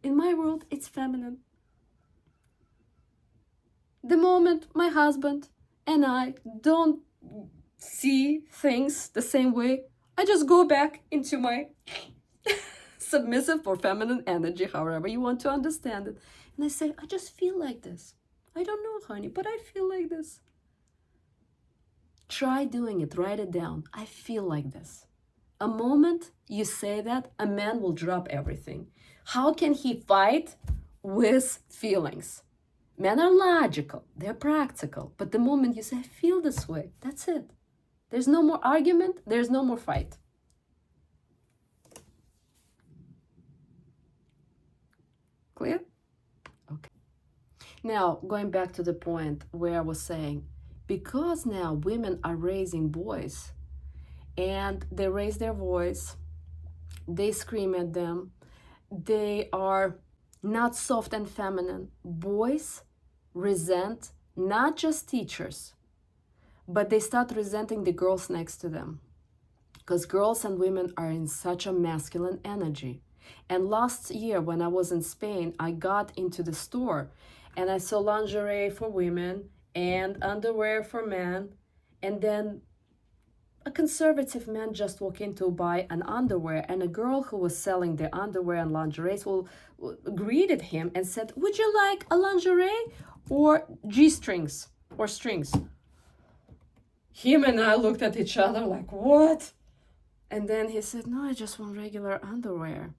In my world, it's feminine. The moment my husband and I don't see things the same way, I just go back into my submissive or feminine energy, however you want to understand it. And I say, I just feel like this. I don't know, honey, but I feel like this. Try doing it. Write it down. I feel like this. A moment you say that, a man will drop everything. How can he fight with feelings? Men are logical. They're practical. But the moment you say, I feel this way, that's it. There's no more argument. There's no more fight. Clear? Okay. Now, going back to the point where I was saying, because now women are raising boys and they raise their voice, they scream at them, they are not soft and feminine. Boys resent not just teachers, but they start resenting the girls next to them. Because girls and women are in such a masculine energy. And last year when I was in Spain, I got into the store and I saw lingerie for women and underwear for men. And then a conservative man just walked in to buy an underwear, and a girl who was selling the underwear and lingerie greeted him and said, would you like a lingerie or G-strings or strings? Him and I looked at each other like, what? And then he said, no, I just want regular underwear.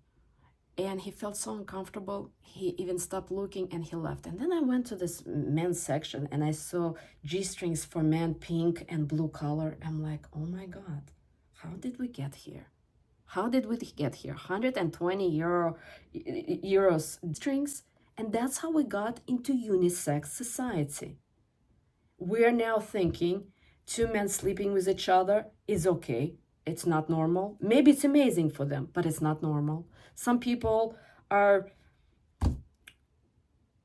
And he felt so uncomfortable, he even stopped looking and he left. And then I went to this men's section and I saw G-strings for men, pink and blue color. I'm like, oh my God, how did we get here? How did we get here? 120 euros strings? And that's how we got into unisex society. We're now thinking 2 men sleeping with each other is okay. It's not normal. Maybe it's amazing for them, but it's not normal. Some people are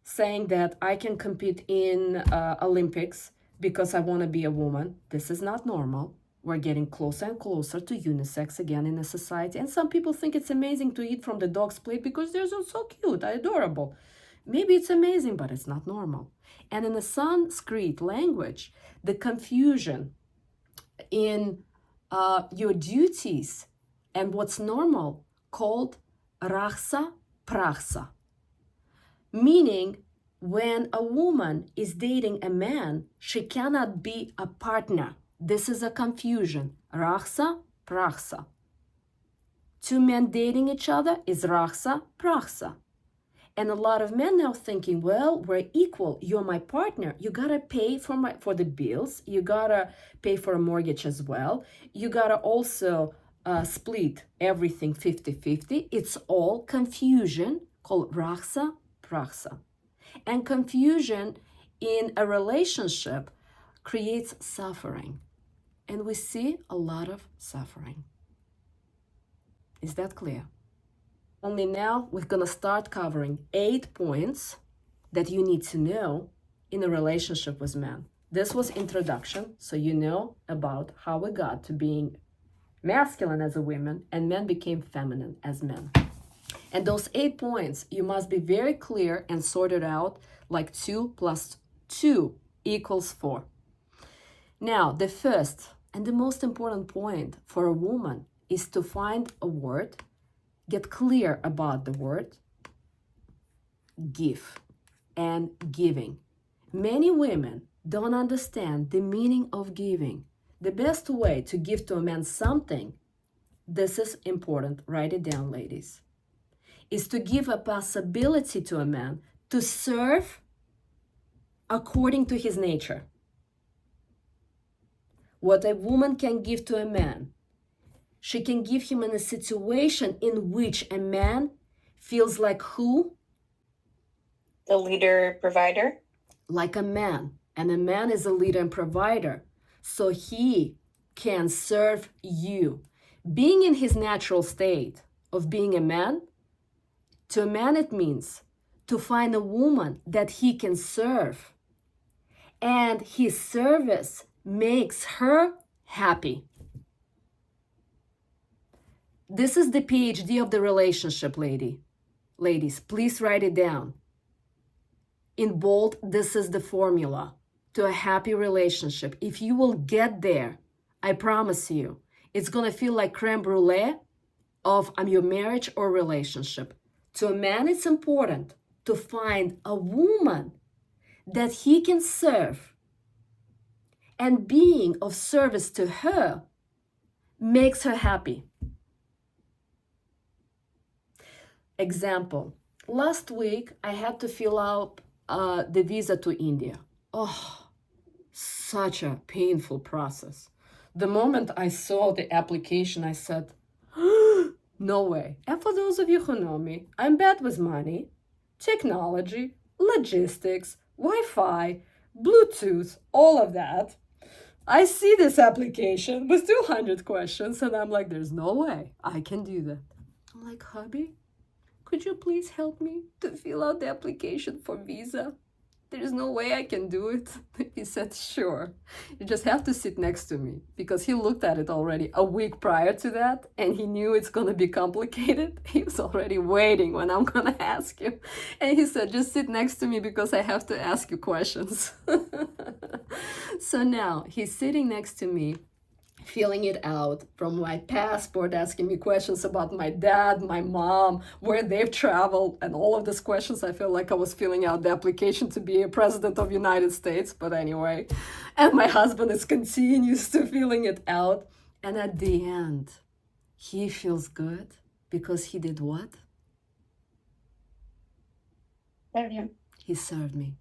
saying that I can compete in Olympics because I want to be a woman. This is not normal. We're getting closer and closer to unisex again in a society. And some people think it's amazing to eat from the dog's plate because they're so cute, adorable. Maybe it's amazing, but it's not normal. And in the Sanskrit language, the confusion in your duties and what's normal called Rahsa Prahsa, meaning when a woman is dating a man, she cannot be a partner. This is a confusion. Rahsa Prahsa. 2 men dating each other is Rahsa Prahsa. And a lot of men now thinking, well, we're equal. You're my partner. You gotta pay for the bills. You gotta pay for a mortgage as well. You gotta also split everything 50-50. It's all confusion called raksa praksa. And confusion in a relationship creates suffering. And we see a lot of suffering. Is that clear? Only now we're gonna start covering 8 points that you need to know in a relationship with men. This was introduction, so you know about how we got to being masculine as a woman and men became feminine as men. And those 8 points, you must be very clear and sort it out like 2 + 2 = 4. Now, the first and the most important point for a woman is to find a word, get clear about the word, give and giving. Many women don't understand the meaning of giving. The best way to give to a man something, this is important, write it down, ladies, is to give a possibility to a man to serve according to his nature. What a woman can give to a man, she can give him in a situation in which a man feels like who? The leader provider. Like a man. And a man is a leader and provider. So he can serve you. Being in his natural state of being a man, to a man it means to find a woman that he can serve. And his service makes her happy. This is the PhD of the relationship, ladies. Please write it down. In bold, this is the formula to a happy relationship. If you will get there, I promise you, it's going to feel like creme brulee of your marriage or relationship. To a man, it's important to find a woman that he can serve. And being of service to her makes her happy. Example, last week I had to fill out the visa to India. Oh, such a painful process. The moment I saw the application, I said, no way. And for those of you who know me, I'm bad with money, technology, logistics, Wi-Fi, Bluetooth, all of that. I see this application with 200 questions and I'm like, there's no way I can do that. I'm like, hubby, could you please help me to fill out the application for visa? There's no way I can do it. He said, sure. You just have to sit next to me, because he looked at it already a week prior to that and he knew it's going to be complicated. He was already waiting when I'm going to ask you. And he said, just sit next to me because I have to ask you questions. So now he's sitting next to me, filling it out from my passport, asking me questions about my dad, my mom, where they've traveled, and all of these questions. I feel like I was filling out the application to be a president of the United States, but anyway. And my husband is continues to filling it out. And at the end, he feels good because he did what? Serve him. He served me.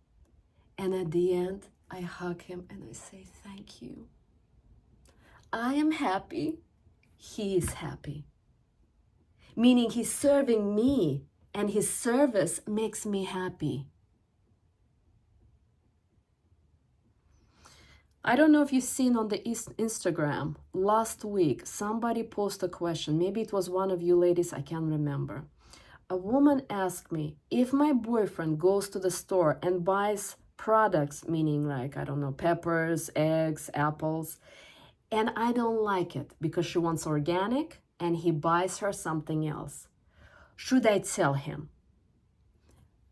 And at the end, I hug him and I say, thank you. I am happy, he is happy. Meaning he's serving me and his service makes me happy. I don't know if you've seen on the Instagram, last week, somebody posted a question. Maybe it was one of you ladies, I can't remember. A woman asked me, if my boyfriend goes to the store and buys products, meaning like, I don't know, peppers, eggs, apples, and I don't like it because she wants organic and he buys her something else, should I tell him?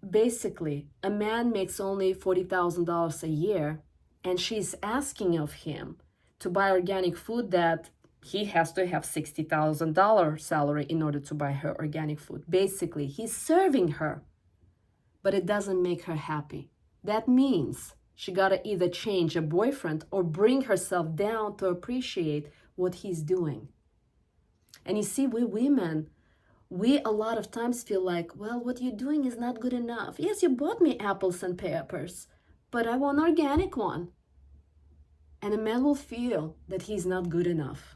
Basically, a man makes only $40,000 a year and she's asking of him to buy organic food that he has to have $60,000 salary in order to buy her organic food. Basically, he's serving her, but it doesn't make her happy. That means she gotta either change a boyfriend or bring herself down to appreciate what he's doing. And you see, we women, We a lot of times feel like, well, what you're doing is not good enough. Yes, you bought me apples and peppers, but I want organic one. And a man will feel that he's not good enough.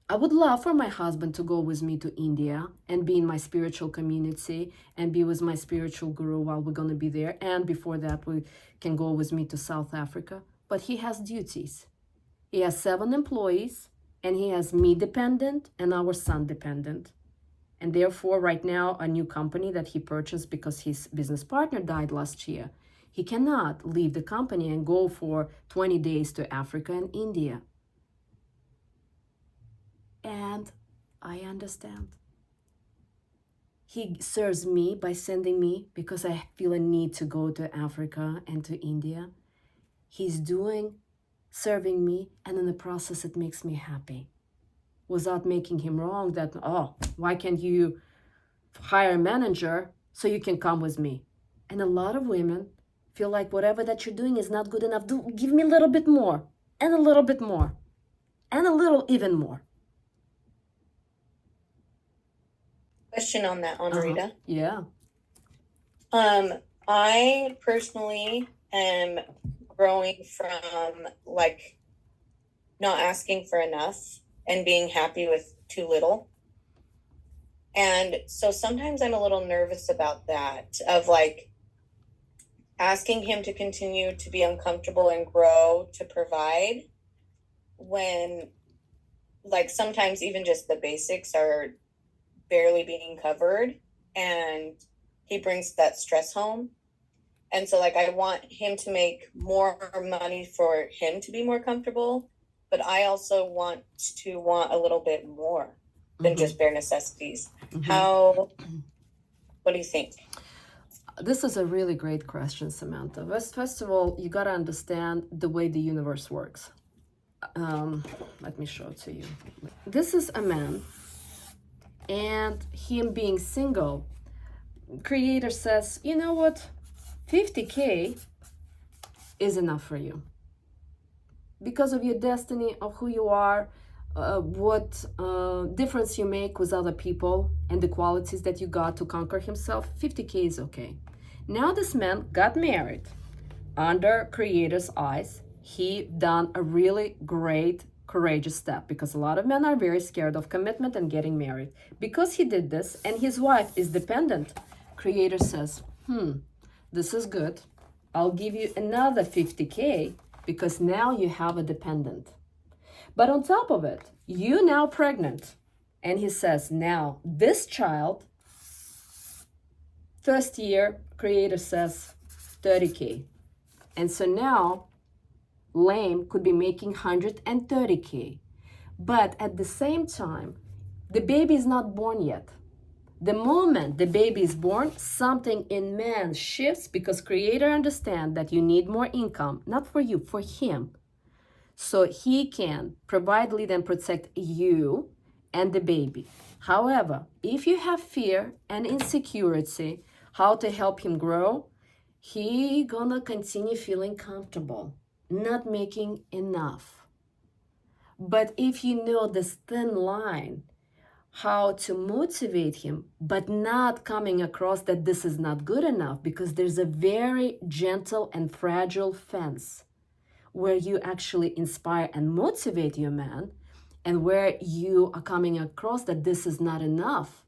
I would love for my husband to go with me to India and be in my spiritual community and be with my spiritual guru while we're going to be there. And before that, we can go with me to South Africa. But he has duties. He has 7 employees, and he has me dependent and our son dependent. And therefore, right now, a new company that he purchased because his business partner died last year, he cannot leave the company and go for 20 days to Africa and India. And I understand. He serves me by sending me because I feel a need to go to Africa and to India. He's serving me, and in the process, it makes me happy. Without making him wrong that, oh, why can't you hire a manager so you can come with me? And a lot of women feel like whatever that you're doing is not good enough. Give me a little bit more, and a little bit more, and a little even more. Question on that, Honorita. Yeah. I personally am growing from like not asking for enough and being happy with too little. And so sometimes I'm a little nervous about that, of like asking him to continue to be uncomfortable and grow to provide when like sometimes even just the basics are barely being covered, and he brings that stress home. And so like I want him to make more money for him to be more comfortable, but I also want a little bit more than just bare necessities. What do you think? This is a really great question, Samantha. First of all, you got to understand the way the universe works. Let me show it to you. This is a man, and him being single. Creator says, you know what? 50K is enough for you. Because of your destiny, of who you are, what difference you make with other people, and the qualities that you got to conquer himself, 50K is okay. Now this man got married. Under Creator's eyes, he done a really great, courageous step, because a lot of men are very scared of commitment and getting married. Because he did this and his wife is dependent, Creator says, this is good. I'll give you another 50K because now you have a dependent. But on top of it, you now pregnant. And he says, now this child, first year, Creator says 30K. And so now Lame could be making 130K. But at the same time, the baby is not born yet. The moment the baby is born, something in man shifts, because Creator understands that you need more income, not for you, for him. So he can provide, lead, and protect you and the baby. However, if you have fear and insecurity, how to help him grow, he gonna continue feeling comfortable, not making enough. But if you know this thin line, how to motivate him, but not coming across that this is not good enough, because there's a very gentle and fragile fence where you actually inspire and motivate your man, and where you are coming across that this is not enough,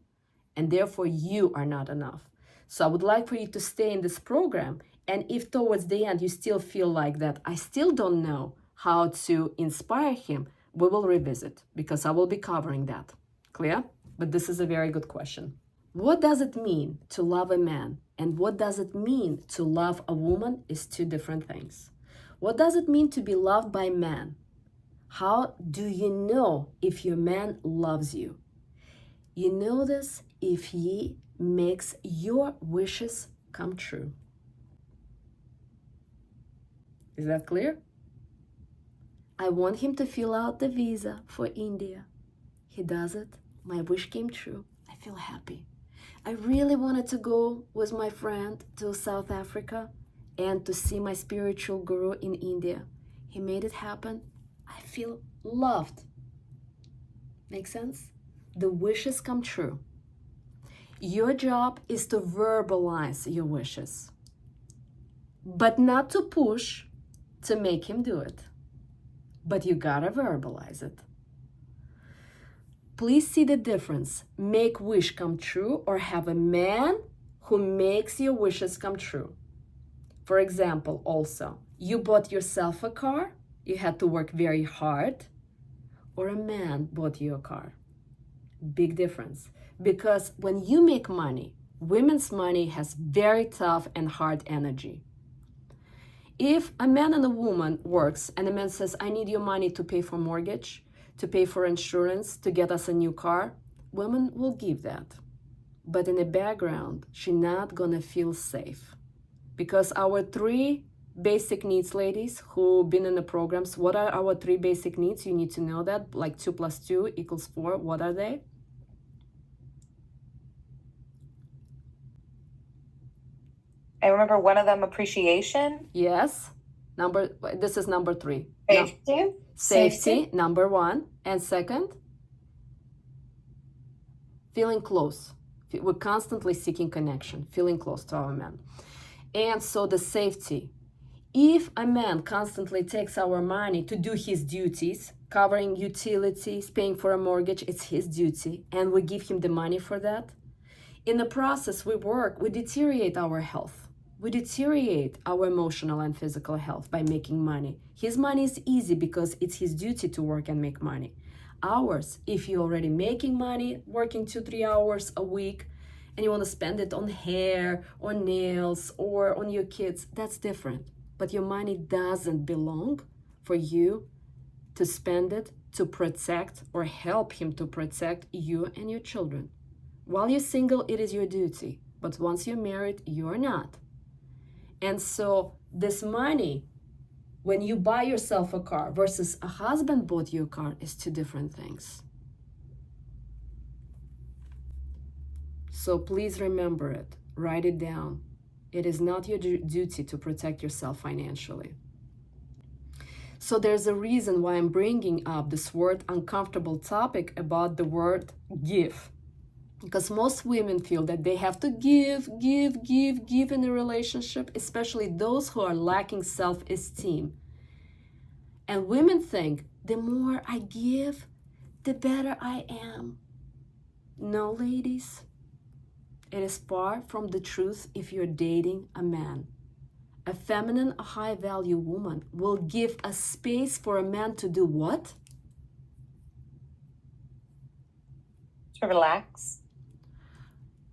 and therefore you are not enough. So I would like for you to stay in this program, and if towards the end you still feel like that, I still don't know how to inspire him, we will revisit, because I will be covering that. Clear? But this is a very good question. What does it mean to love a man, and what does it mean to love a woman is two different things. What does it mean to be loved by man? How do you know if your man loves you? You know this if he makes your wishes come true. Is that clear? I want him to fill out the visa for India. He does it. My wish came true. I feel happy. I really wanted to go with my friend to South Africa and to see my spiritual guru in India. He made it happen. I feel loved. Make sense? the wishes come true. Your job is to verbalize your wishes, but not to push to make him do it. But you gotta verbalize it. Please see the difference. Make wish come true or have a man who makes your wishes come true. For example, also, you bought yourself a car, you had to work very hard, or a man bought you a car. Big difference. Because when you make money, women's money has very tough and hard energy. If a man and a woman works and a man says, I need your money to pay for mortgage, to pay for insurance, to get us a new car, women will give that. But in the background, she's not gonna feel safe. Because our 3 basic needs, ladies who've been in the programs, what are our 3 basic needs? You need to know that, like 2 + 2 = 4. What are they? I remember one of them, appreciation. Yes. This is number 3. Safety. Safety, number 1. And second, feeling close. We're constantly seeking connection, feeling close to our man. And so the safety. If a man constantly takes our money to do his duties, covering utilities, paying for a mortgage, it's his duty, and we give him the money for that, in the process we deteriorate our health. We deteriorate our emotional and physical health by making money. His money is easy because it's his duty to work and make money. Ours, if you're already making money, working 2-3 hours a week, and you want to spend it on hair or nails or on your kids, that's different. But your money doesn't belong for you to spend it to protect or help him to protect you and your children. While you're single, it is your duty. But once you're married, you're not. And so this money, when you buy yourself a car versus a husband bought you a car, is 2 different things. So please remember it, write it down. It is not your duty to protect yourself financially. So there's a reason why I'm bringing up this word uncomfortable topic about the word give. Because most women feel that they have to give in a relationship, especially those who are lacking self-esteem. And women think, the more I give, the better I am. No, ladies, it is far from the truth if you're dating a man. A feminine, a high-value woman will give a space for a man to do what? To relax.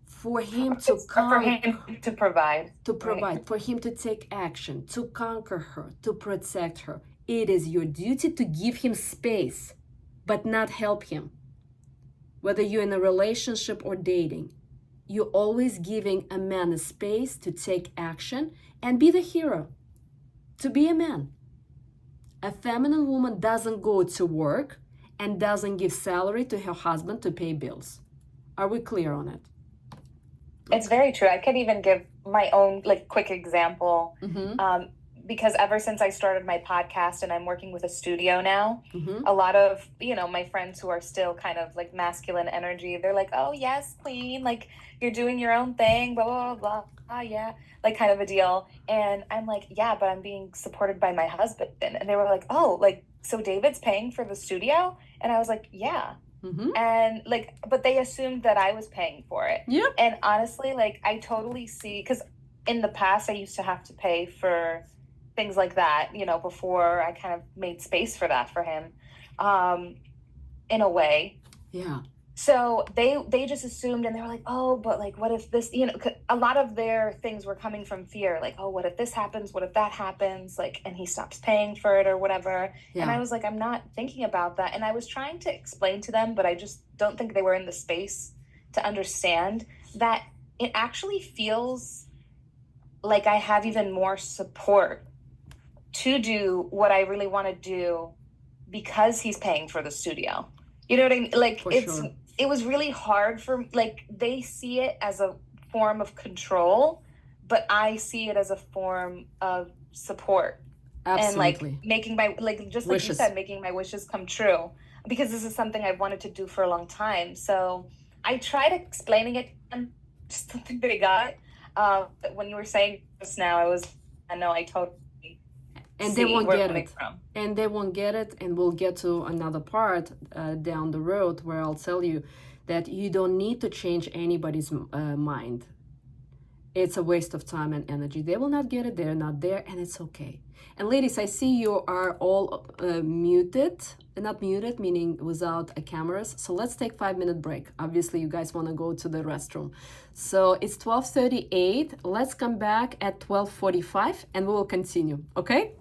For him to For him to provide. Right. For him to take action, to conquer her, to protect her. It is your duty to give him space, but not help him. Whether you're in a relationship or dating, you're always giving a man a space to take action and be the hero, to be a man. A feminine woman doesn't go to work and doesn't give salary to her husband to pay bills. Are we clear on it? It's very true. I could even give my own quick example. Because ever since I started my podcast and I'm working with a studio now, a lot of, my friends who are still kind of masculine energy, they're like, oh, yes, queen, you're doing your own thing, blah, blah, blah, blah, yeah, kind of a deal. And I'm like, yeah, but I'm being supported by my husband. And they were like, oh, so David's paying for the studio? And I was like, yeah. And but they assumed that I was paying for it. Yeah. And honestly, I totally see, because in the past I used to have to pay for things like that, before I kind of made space for that for him, in a way. Yeah. So they just assumed, and they were like, oh, but what if this, a lot of their things were coming from fear, oh, what if this happens? What if that happens? And he stops paying for it or whatever. Yeah. And I was like, I'm not thinking about that. And I was trying to explain to them, but I just don't think they were in the space to understand that it actually feels like I have even more support to do what I really want to do because he's paying for the studio. You know what I mean? Sure. It was really hard for, they see it as a form of control, but I see it as a form of support. Absolutely. and like making my, like just like you Wishes. said, making my wishes come true, because this is something I've wanted to do for a long time. So I tried explaining it to them, just something they got. But when you were saying this now, I know I totally And see they won't where get I'm coming it. from. And they won't get it. And we'll get to another part down the road where I'll tell you that you don't need to change anybody's mind. It's a waste of time and energy. They will not get it. They're not there, and it's okay. And ladies, I see you are all muted. Not muted, meaning without cameras. So let's take 5-minute break. Obviously, you guys want to go to the restroom. So it's 12:38. Let's come back at 12:45, and we will continue. Okay?